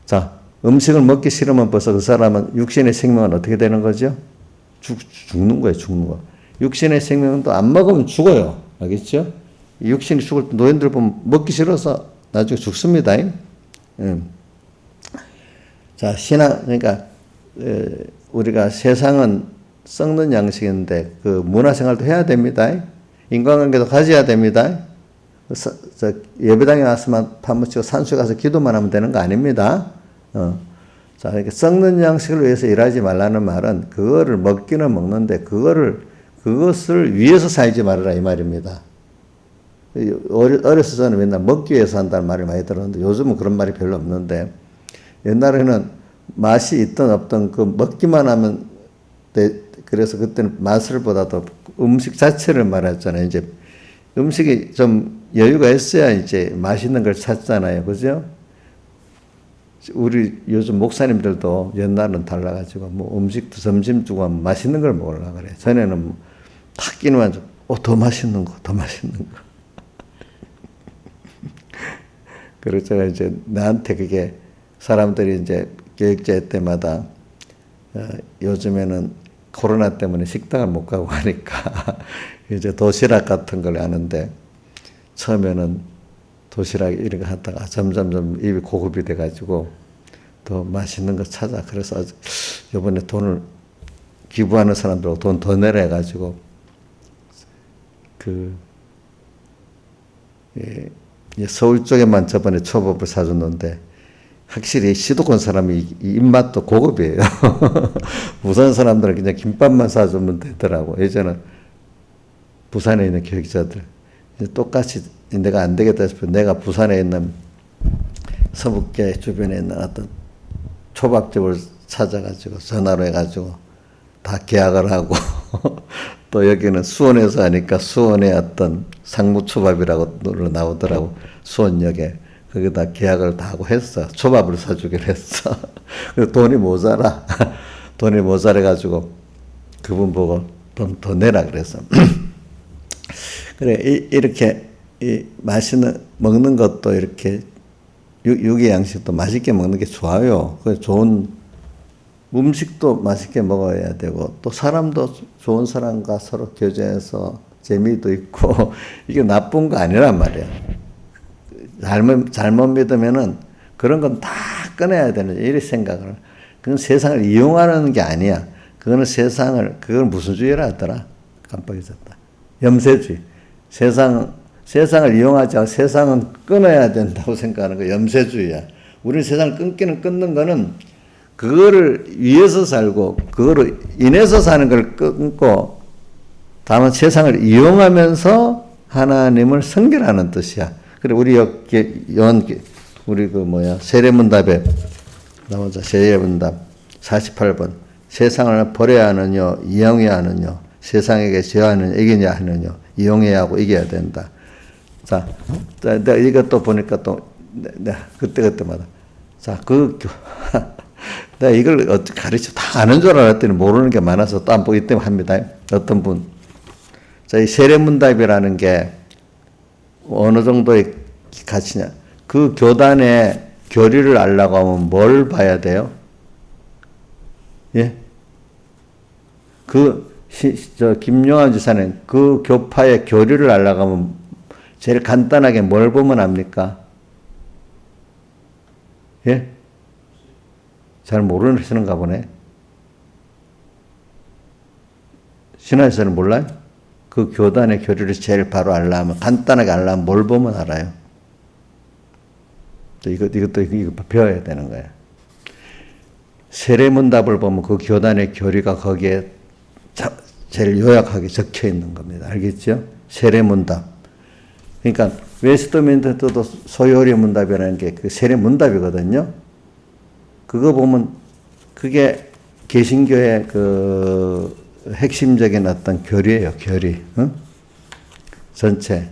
자, 음식을 먹기 싫으면 벌써 그 사람은 육신의 생명은 어떻게 되는 거죠? 죽는 거예요, 죽는 거. 육신의 생명은 또 안 먹으면 죽어요. 알겠죠? 육신이 죽을 때 노인들 보면 먹기 싫어서 나중에 죽습니다. 자, 그러니까, 우리가 세상은 썩는 양식인데, 그 문화생활도 해야 됩니다. 인간관계도 가져야 됩니다. 예배당에 왔으면 파묻히고 산수에 가서 기도만 하면 되는 거 아닙니다. 자, 이렇게 썩는 양식을 위해서 일하지 말라는 말은 그거를 먹기는 먹는데 그것을 위해서 살지 말아라 이 말입니다. 어렸을 저는 맨날 먹기 위해서 한다는 말을 많이 들었는데 요즘은 그런 말이 별로 없는데 옛날에는 맛이 있든 없든 그 먹기만 하면 그래서 그때는 맛을 보다도 음식 자체를 말했잖아요. 이제 음식이 좀 여유가 있어야 이제 맛있는 걸 찾잖아요. 그죠? 우리 요즘 목사님들도 옛날은 달라가지고 뭐 음식도 점심 주고 하면 맛있는 걸 먹으려고 그래. 전에는 탁 끼면 더 맛있는 거, 더 맛있는 거. 그래서 제가 이제 나한테 그게 사람들이 이제 교육제 때마다 요즘에는 코로나 때문에 식당을 못 가고 하니까 이제 도시락 같은 걸 하는데 처음에는 도시락 이런 거 하다가 점점 입이 고급이 돼가지고 더 맛있는 거 찾아. 그래서 이번에 돈을 기부하는 사람들하고 돈 더 내라 해가지고 서울 쪽에만 저번에 초밥을 사줬는데 확실히 시도권 사람이 입맛도 고급이에요. 부산 사람들은 그냥 김밥만 사주면 되더라고. 예전에 부산에 있는 교육자들 똑같이 내가 안 되겠다 싶어 내가 부산에 있는 서북계 주변에 있는 어떤 초밥집을 찾아가지고 전화로 해가지고 다 계약을 하고 또 여기는 수원에서 하니까 수원의 어떤 상무초밥이라고 나오더라고. 수원역에. 거기다 계약을 다 하고 했어. 초밥을 사주기로 했어. 돈이 모자라. 돈이 모자라가지고 그분 보고 돈 더 내라 그래서. 그래, 이렇게 맛있는, 먹는 것도 이렇게 육의 양식도 맛있게 먹는 게 좋아요. 좋은 음식도 맛있게 먹어야 되고 또 사람도 좋은 사람과 서로 교제해서 재미도 있고 이게 나쁜 거 아니란 말이야. 잘못 믿으면은 그런 건 다 끊어야 되는 이런 생각을. 그건 세상을 이용하는 게 아니야. 그거는 그건 무슨 주의라 하더라. 깜빡 잊었다. 염세주의. 세상을 이용하지 않고 세상은 끊어야 된다고 생각하는 거 염세주의야. 우리는 세상을 끊는 거는 그거를 위해서 살고 그거로 인해서 사는 걸 끊고 다만 세상을 이용하면서 하나님을 성결하는 뜻이야. 그래 우리 세례문답에 나오자. 세례문답 48번 세상을 버려야 하느냐 이용해야 하느냐 세상에게 제어하느냐 이기냐 하느냐 이용해야 하고 이겨야 된다. 자, 내가 이것도 보니까 또 내가 그때마다 자, 내가 이걸 어떻게 가르쳐 다 아는 줄 알았더니 모르는 게 많아서 또 안 보기 때문에 합니다. 어떤 분. 자, 이 세례문답이라는 게 어느 정도의 가치냐. 그 교단의 교리를 알려고 하면 뭘 봐야 돼요? 예? 김용환 지사는 그 교파의 교리를 알려고 하면 제일 간단하게 뭘 보면 압니까? 예? 잘 모르시는가 보네. 신화에서는 몰라요? 그 교단의 교리를 제일 바로 알려면, 간단하게 알려면 뭘 보면 알아요? 이것도 배워야 되는 거예요. 세례문답을 보면 그 교단의 교리가 거기에 제일 요약하게 적혀 있는 겁니다. 알겠죠? 세례문답. 그러니까 웨스트민스터도 소요리 문답이라는 게 그 세례문답이거든요. 그거 보면 그게 개신교의 그 핵심적인 어떤 교리예요. 교리. 응? 전체.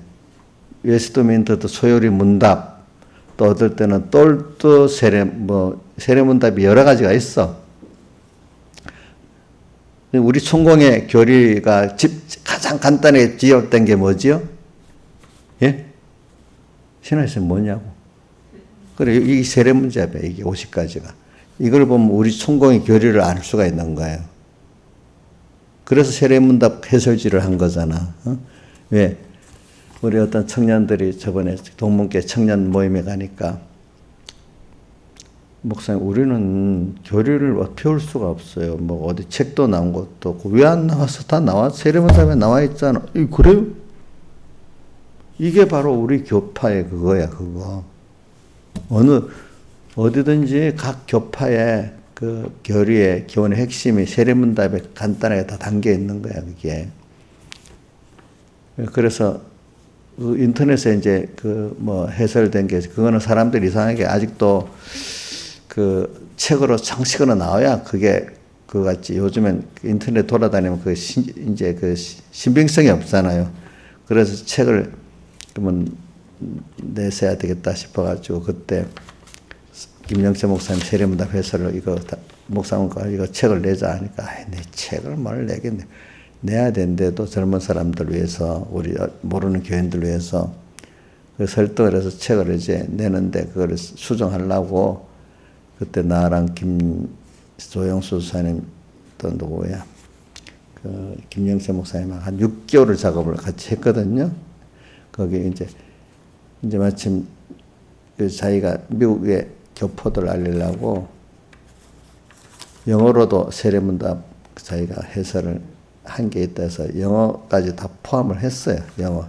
웨스트민스터 소요리 문답. 또 어떨 때는 똘트 세례문답이 여러 가지가 있어. 우리 천공의 교리가 가장 간단하게 지었던 게 뭐지요? 예? 신화에서 뭐냐고. 그래, 이 세례문답이야. 이게 50가지가. 이걸 보면 우리 천공의 교리를 알 수가 있는 거예요. 그래서 세례문답 해설지를 한 거잖아. 어? 왜? 우리 어떤 청년들이 저번에 동문계 청년 모임에 가니까 목사님, 우리는 교리를 배울 수가 없어요. 뭐 어디 책도 나온 것도 없고. 왜 안 나와서? 다 세례문답에 나와 있잖아. 그래요? 이게 바로 우리 교파의 그거야, 그거. 어디든지 각 교파의 그 교리의 기본의 핵심이 세례문답에 간단하게 다 담겨 있는 거야, 그게. 그래서 그 인터넷에 이제 해설된 게, 그거는 사람들이 이상하게 아직도 그 책으로 정식으로 나와야 그게 그거 같지. 요즘엔 인터넷 돌아다니면 이제 신빙성이 없잖아요. 그래서 책을 그러면 내세야 되겠다 싶어가지고 그때 김영철 목사님 세례문답 해설을 목사님과 이거 책을 내자 하니까 내 책을 뭘 내겠네. 내야 되는데도 젊은 사람들 위해서 우리 모르는 교인들 위해서 그 설득을 해서 책을 이제 내는데 그걸 수정하려고 그때 나랑 조영수 수사님 또 누구야 김영세 목사님 한 6개월을 작업을 같이 했거든요. 거기 이제 마침 자기가 미국의 교포들 알리려고 영어로도 세례문답 자기가 해설을 한 게 있다 해서 영어까지 다 포함을 했어요. 영어.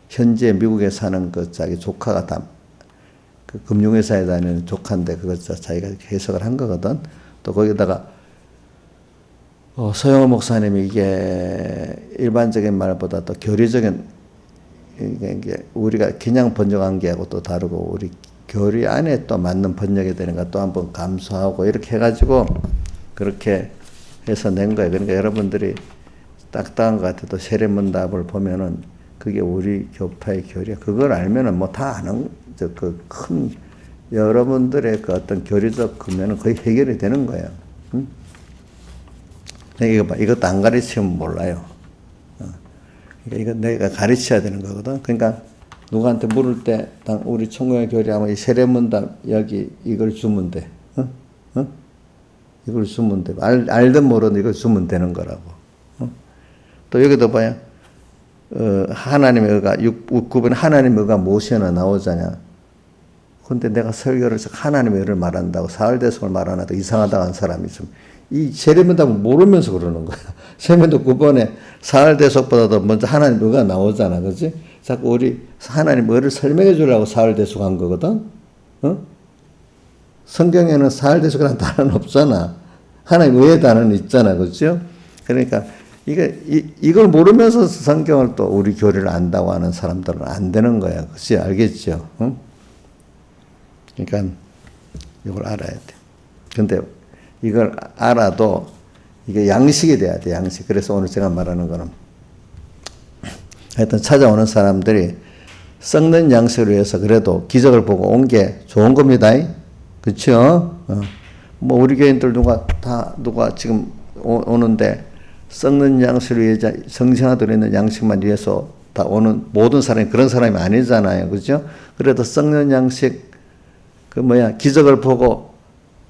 현재 미국에 사는 자기 조카가 다 그 금융회사에 다니는 조카인데 그걸 자기가 해석을 한 거거든. 또 거기다가 서영호 목사님이 이게 일반적인 말보다 또 교리적인 이게 우리가 그냥 번역한 게하고 또 다르고 우리 교리 안에 또 맞는 번역이 되는가 또 한번 감수하고 이렇게 해가지고 그렇게 해서 낸 거예요. 그러니까 여러분들이 딱딱한 것 같아도 세례문답을 보면은 그게 우리 교파의 교리야. 그걸 알면은 뭐 다 아는 그 큰 여러분들의 그 어떤 교리적 그면은 거의 해결이 되는 거예요. 응? 이거 봐, 이것도 안 가르치면 몰라요. 그러니까 이거 내가 가르쳐야 되는 거거든. 그러니까 누구한테 물을 때 우리 총회 교리하면 이 세례문답 여기 이걸 주면 돼. 응? 응? 이걸 주면 돼. 알든 모르든 이걸 주면 되는 거라고. 또 여기도 봐요. 하나님의 의가 9번 하나님의 의가 무엇이나 나오잖아. 근데 내가 설교를 하나님의 의를 말한다고 사흘대속을 말하나도 이상하다고 한 사람이 있으면 이 세례문답을 모르면서 그러는 거야. 세례문답 9번에 사흘대속보다도 먼저 하나님의 의가 나오잖아. 그렇지? 자꾸 우리 하나님의 의를 설명해 주려고 사흘대속 한 거거든. 성경에는 사흘대속이라는 단어는 없잖아. 하나님의 의의 단어는 있잖아. 그렇죠? 그러니까 이걸 모르면서 성경을 또 우리 교리를 안다고 하는 사람들은 안 되는 거야. 그치? 알겠죠? 응? 그러니까 이걸 알아야 돼. 근데 이걸 알아도 이게 양식이 돼야 돼. 양식. 그래서 오늘 제가 말하는 거는 하여튼 찾아오는 사람들이 썩는 양식을 위해서 그래도 기적을 보고 온 게 좋은 겁니다. 그렇죠? 뭐 우리 교인들 누가 지금 오는데 썩는 양식을 위해서 성신화되어 있는 양식만 위해서 다 오는 모든 사람이 그런 사람이 아니잖아요. 그죠? 그래도 썩는 양식, 기적을 보고,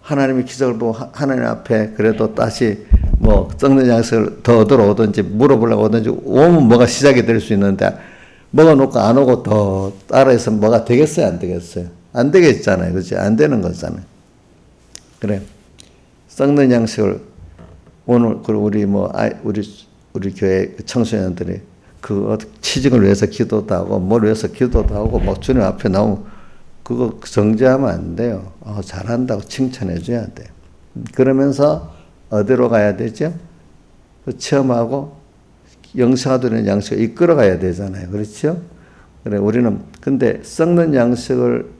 하나님의 기적을 보고 하나님 앞에 그래도 다시 뭐 썩는 양식을 더 얻으러 오든지 물어보려고 오든지 오면 뭐가 시작이 될 수 있는데 먹어놓고 안 오고 더 따라해서 뭐가 되겠어요? 안 되겠어요? 안 되겠잖아요. 그죠? 안 되는 거잖아요. 그래. 썩는 양식을 오늘 우리 교회 청소년들이 그 취직을 위해서 기도도 하고 뭘 위해서 기도도 하고 뭐 주님 앞에 나오면 그거 정죄하면 안 돼요. 잘한다고 칭찬해 줘야 돼. 그러면서 어디로 가야 되죠? 체험하고 영생하도록 양식을 이끌어 가야 되잖아요. 그렇죠? 그래 우리는 근데 썩는 양식을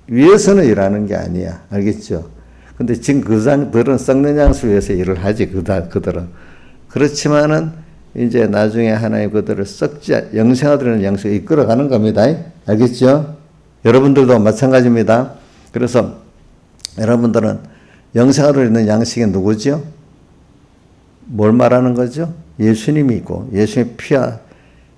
위해서는 일하는 게 아니야. 알겠죠? 근데 지금 그들은 썩는 양식을 위해서 일을 하지, 그들은. 그렇지만은, 이제 나중에 하나님 그들을 영생하도록 양식을 이끌어가는 겁니다. 알겠죠? 여러분들도 마찬가지입니다. 그래서 여러분들은 영생하도록 있는 양식이 누구죠? 뭘 말하는 거죠? 예수님이고, 예수님의 피와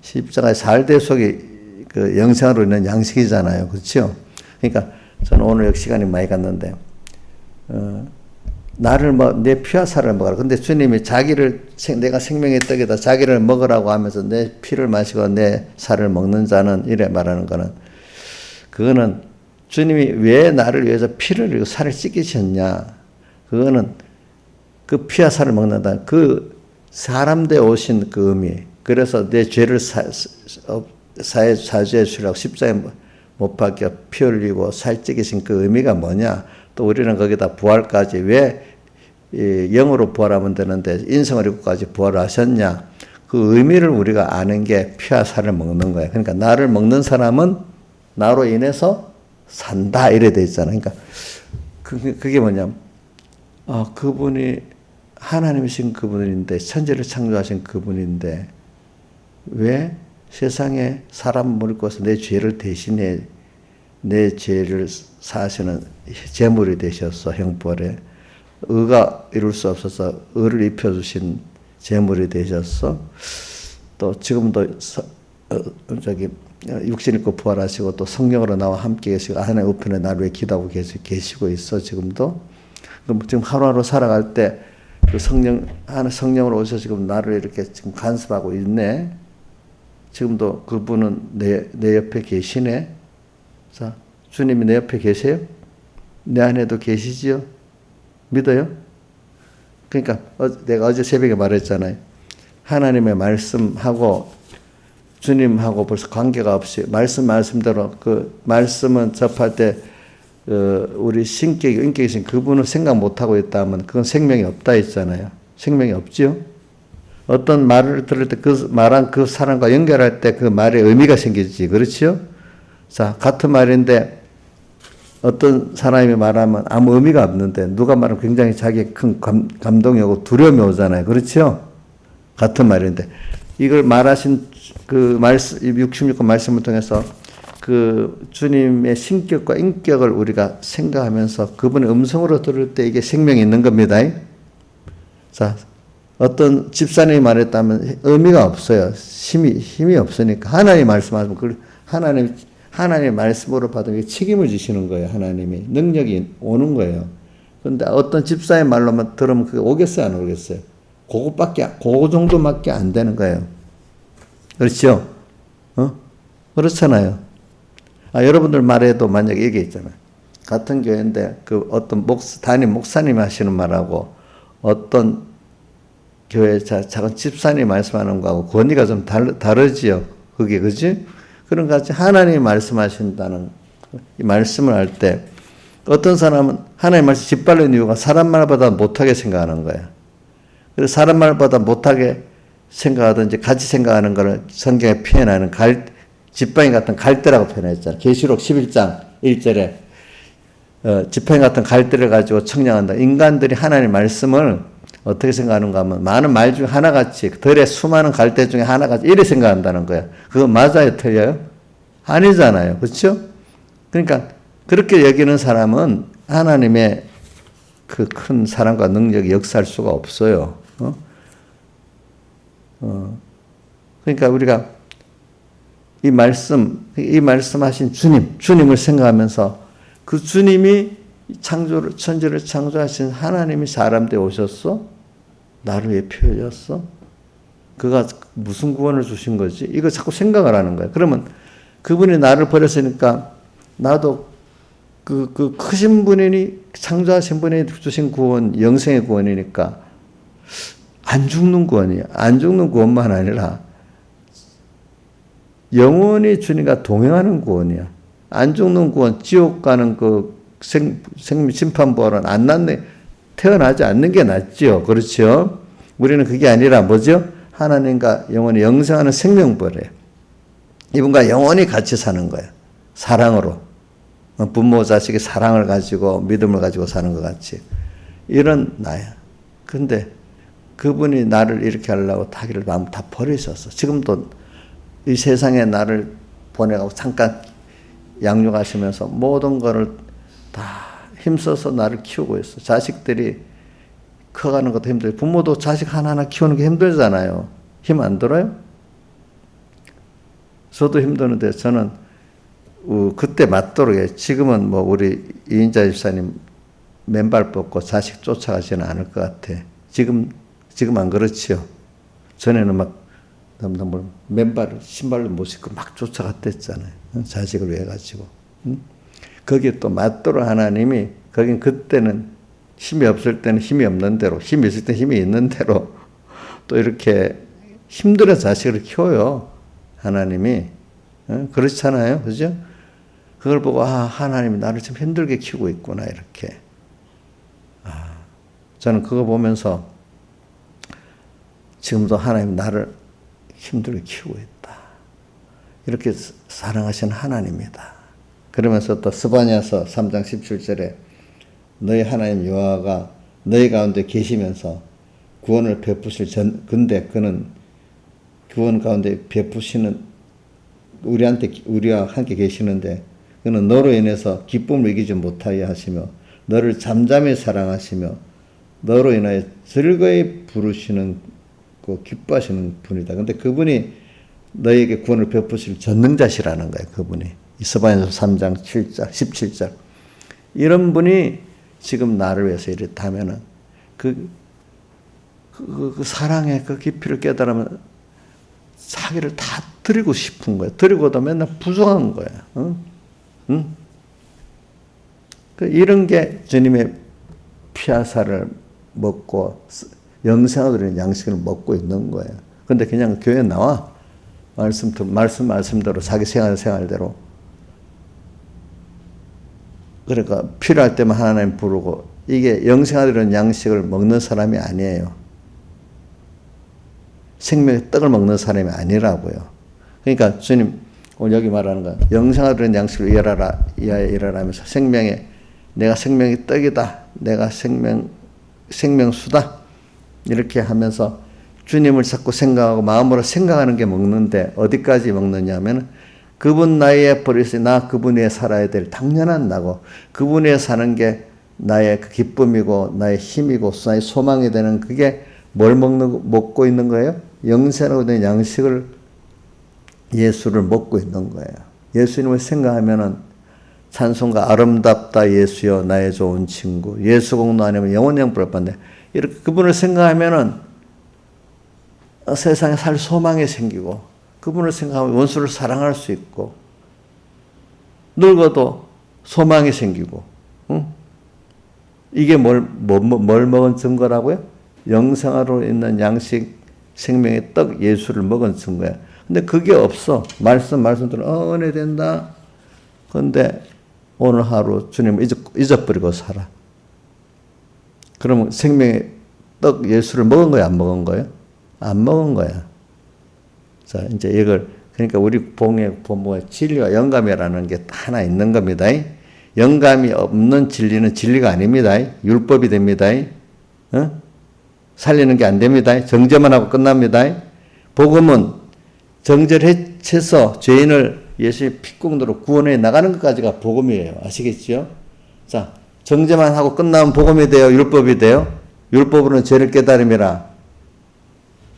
십자가의 사흘대속이 그 영생하도록 있는 양식이잖아요. 그렇죠? 그러니까 저는 오늘 역 시간이 많이 갔는데, 내 피와 살을 먹어라. 근데 주님이 내가 생명의 떡이다. 자기를 먹으라고 하면서 내 피를 마시고 내 살을 먹는 자는 이래 말하는 거는 그거는 주님이 왜 나를 위해서 피를 흘리고 살을 찢기셨냐. 그거는 그 피와 살을 먹는다. 그 사람 되 오신 그 의미. 그래서 내 죄를 사죄해 주라고 십자가에 못 박혀 피 흘리고 살 찢기신 그 의미가 뭐냐. 또 우리는 거기다 부활까지 왜 영으로 부활하면 되는데 인성을 입고까지 부활하셨냐. 그 의미를 우리가 아는 게 피와 살을 먹는 거예요. 그러니까 나를 먹는 사람은 나로 인해서 산다 이래 돼 있잖아요. 그러니까 그게 뭐냐면 그분이 하나님이신 그분인데 천지를 창조하신 그분인데 왜 세상에 사람을 입고서 내 죄를 대신해 내 죄를 사시는 제물이 되셔서 형벌에 의가 이룰 수 없어서 의를 입혀주신 제물이 되셔서 또 지금도 육신 입고 부활하시고 또 성령으로 나와 함께 계시고 하나님의 우편에 나를 위해 기도하고 계시고 있어 지금도. 그럼 지금 하루하루 살아갈 때 그 성령으로 오셔서 지금 나를 이렇게 지금 간섭하고 있네. 지금도 그분은 내 옆에 계시네. 자, 주님이 내 옆에 계세요? 내 안에도 계시지요? 믿어요? 그러니까 내가 어제 새벽에 말했잖아요. 하나님의 말씀하고 주님하고 벌써 관계가 없이 말씀대로 그 말씀은 접할 때 우리 인격이신 그분을 생각 못하고 있다면 그건 생명이 없다 했잖아요. 생명이 없지요? 어떤 말을 들을 때 그 말한 그 사람과 연결할 때 그 말에 의미가 생기지. 그렇지요? 자, 같은 말인데 어떤 사람이 말하면 아무 의미가 없는데 누가 말하면 굉장히 자기의 큰 감동이 오고 두려움이 오잖아요. 그렇죠? 같은 말인데 이걸 말하신 그 말씀 66권 말씀을 통해서 그 주님의 신격과 인격을 우리가 생각하면서 그분의 음성으로 들을 때 이게 생명이 있는 겁니다. 자, 어떤 집사님이 말했다면 의미가 없어요. 힘이 없으니까 하나님 말씀하시면 그 하나님의 말씀으로 받으면 책임을 지시는 거예요. 하나님이 능력이 오는 거예요. 그런데 어떤 집사의 말로만 들으면 그게 오겠어요, 안 오겠어요? 그거 정도밖에 안 되는 거예요. 그렇죠? 그렇잖아요. 여러분들 말에도 만약에 이게 있잖아요. 같은 교회인데 그 어떤 담임 목사님이 하시는 말하고 어떤 교회 작은 집사님이 말씀하는 거하고 권위가 좀 다르지요. 그게 그지? 그런 같이 하나님이 말씀하신다는 이 말씀을 할 때 어떤 사람은 하나님 말씀 짓밟는 이유가 사람 말보다 못하게 생각하는 거예요. 그래서 사람 말보다 못하게 생각하든지 같이 생각하는 것을 성경에 표현하는 지팡이 같은 갈대라고 표현했잖아요. 계시록 11장 1절에 지팡이 같은 갈대를 가지고 청량한다. 인간들이 하나님의 말씀을 어떻게 생각하는가 하면 많은 말 중에 하나같이 들의 수많은 갈대 중에 하나같이 이래 생각한다는 거야. 그거 맞아요? 틀려요? 아니잖아요. 그렇죠? 그러니까 그렇게 여기는 사람은 하나님의 그 큰 사랑과 능력이 역사할 수가 없어요. 그러니까 우리가 이 말씀하신 주님을 생각하면서 그 주님이 천지를 창조하신 하나님이 사람 되어 오셨어? 나를 위해 피흘렸어? 그가 무슨 구원을 주신 거지? 이거 자꾸 생각을 하는 거야. 그러면 그분이 나를 버렸으니까 나도 그 크신 분이 창조하신 분이 주신 구원, 영생의 구원이니까 안 죽는 구원이야. 안 죽는 구원만 아니라 영원히 주님과 동행하는 구원이야. 안 죽는 구원, 지옥 가는 그 심판부활은 안 낫네. 태어나지 않는 게 낫죠. 그렇죠? 우리는 그게 아니라 뭐죠? 하나님과 영원히 영생하는 생명부활이에요. 이분과 영원히 같이 사는 거예요. 사랑으로. 부모 자식의 사랑을 가지고 믿음을 가지고 사는 것 같이. 이런 나야. 근데 그분이 나를 이렇게 하려고 자기를 마음 다 버리셨어. 지금도 이 세상에 나를 보내가고 잠깐 양육하시면서 모든 거를 다 힘써서 나를 키우고 있어. 자식들이 커가는 것도 힘들어요. 부모도 자식 하나하나 키우는 게 힘들잖아요. 힘 안 들어요? 저도 힘드는데 저는 그때 맞도록 해. 지금은 뭐 우리 이인자 집사님 맨발 뻗고 자식 쫓아가지는 않을 것 같아. 지금 안 그렇지요. 전에는 막 맨발을 신발로 못 신고 막 쫓아갔댔잖아요. 자식을 위해 가지고. 거기에 또 맞도록 하나님이 거긴 그때는 힘이 없을 때는 힘이 없는 대로, 힘이 있을 때는 힘이 있는 대로 또 이렇게 힘들어 자식을 키워요. 하나님이. 그렇잖아요. 그죠? 그걸 보고 하나님이 나를 좀 힘들게 키우고 있구나 이렇게. 저는 그거 보면서 지금도 하나님 나를 힘들게 키우고 있다. 이렇게 사랑하신 하나님이다. 그러면서 또 스바냐서 3장 17절에 너희 하나님 여호와가 너희 가운데 계시면서 구원을 베푸실 근데 그는 구원 가운데 베푸시는 우리와 함께 계시는데 그는 너로 인해서 기쁨을 이기지 못하게 하시며 너를 잠잠히 사랑하시며 너로 인하여 즐거이 부르시는 기뻐하시는 분이다. 근데 그분이 너에게 구원을 베푸실 전능자시라는 거예요. 그분이. 스바냐서 3장 7절, 17절. 이런 분이 지금 나를 위해서 이랬다면은 그 사랑의 그 깊이를 깨달으면 자기를 다 드리고 싶은 거야. 드리고도 맨날 부족한 거야. 응? 이런 게 주님의 피아사를 먹고 영생하도록 양식을 먹고 있는 거예요. 근데 그냥 교회 나와. 말씀대로 자기 생활대로. 그러니까 필요할 때만 하나님 부르고 이게 영생하도록 양식을 먹는 사람이 아니에요. 생명의 떡을 먹는 사람이 아니라고요. 그러니까 주님 오늘 여기 말하는 건 영생하도록 양식을 일하라 하면서 내가 생명의 떡이다. 내가 생명수다. 이렇게 하면서 주님을 자꾸 생각하고 마음으로 생각하는 게 먹는데 어디까지 먹느냐 하면 그분 나이에 버리시 나 그분 위에 살아야 될 당연한 나고 그분 위에 사는 게 나의 기쁨이고 나의 힘이고 나의 소망이 되는 그게 뭘 먹고 있는 거예요? 영생으로 된 양식을 예수를 먹고 있는 거예요. 예수님을 생각하면은 찬송가 아름답다 예수여 나의 좋은 친구 예수 공로 아니면 영원 영불을 받네 이렇게 그분을 생각하면은 세상에 살 소망이 생기고 그분을 생각하면 원수를 사랑할 수 있고 늙어도 소망이 생기고 응? 이게 뭘 먹은 증거라고요? 영생하로 있는 양식 생명의 떡 예수를 먹은 증거야. 근데 그게 없어. 말씀대로 은혜 된다. 그런데 오늘 하루 주님을 잊어버리고 살아. 그러면 생명의 떡 예수를 먹은 거야, 안 먹은 거야? 안 먹은 거야. 자, 이제 이걸 그러니까 우리 본문에 진리와 영감이라는 게 하나 있는 겁니다. 영감이 없는 진리는 진리가 아닙니다. 율법이 됩니다. 살리는 게 안 됩니다. 정죄만 하고 끝납니다. 복음은 정죄해서 죄인을 예수의 피공로로 구원해 나가는 것까지가 복음이에요. 아시겠죠? 자, 정죄만 하고 끝나면 복음이 돼요? 율법이 돼요? 율법으로는 죄를 깨달음이라.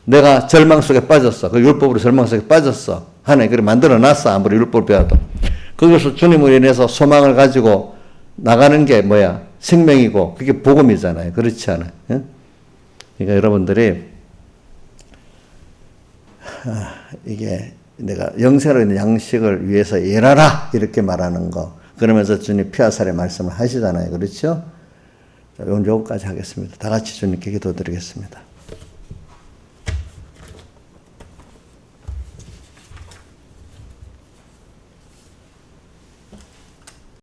내가 절망 속에 빠졌어. 그 율법으로 절망 속에 빠졌어. 하나님 그래 만들어 놨어. 아무리 율법을 배워도. 거기서 주님을 인해서 소망을 가지고 나가는 게 뭐야? 생명이고 그게 복음이잖아요. 그렇지 않아요? 그러니까 여러분들이 이게 내가 영생으로 있는 양식을 위해서 일하라 이렇게 말하는 거. 그러면서 주님 피하살의 말씀을 하시잖아요. 그렇죠? 자, 오늘 여기까지 하겠습니다. 다 같이 주님께 기도드리겠습니다.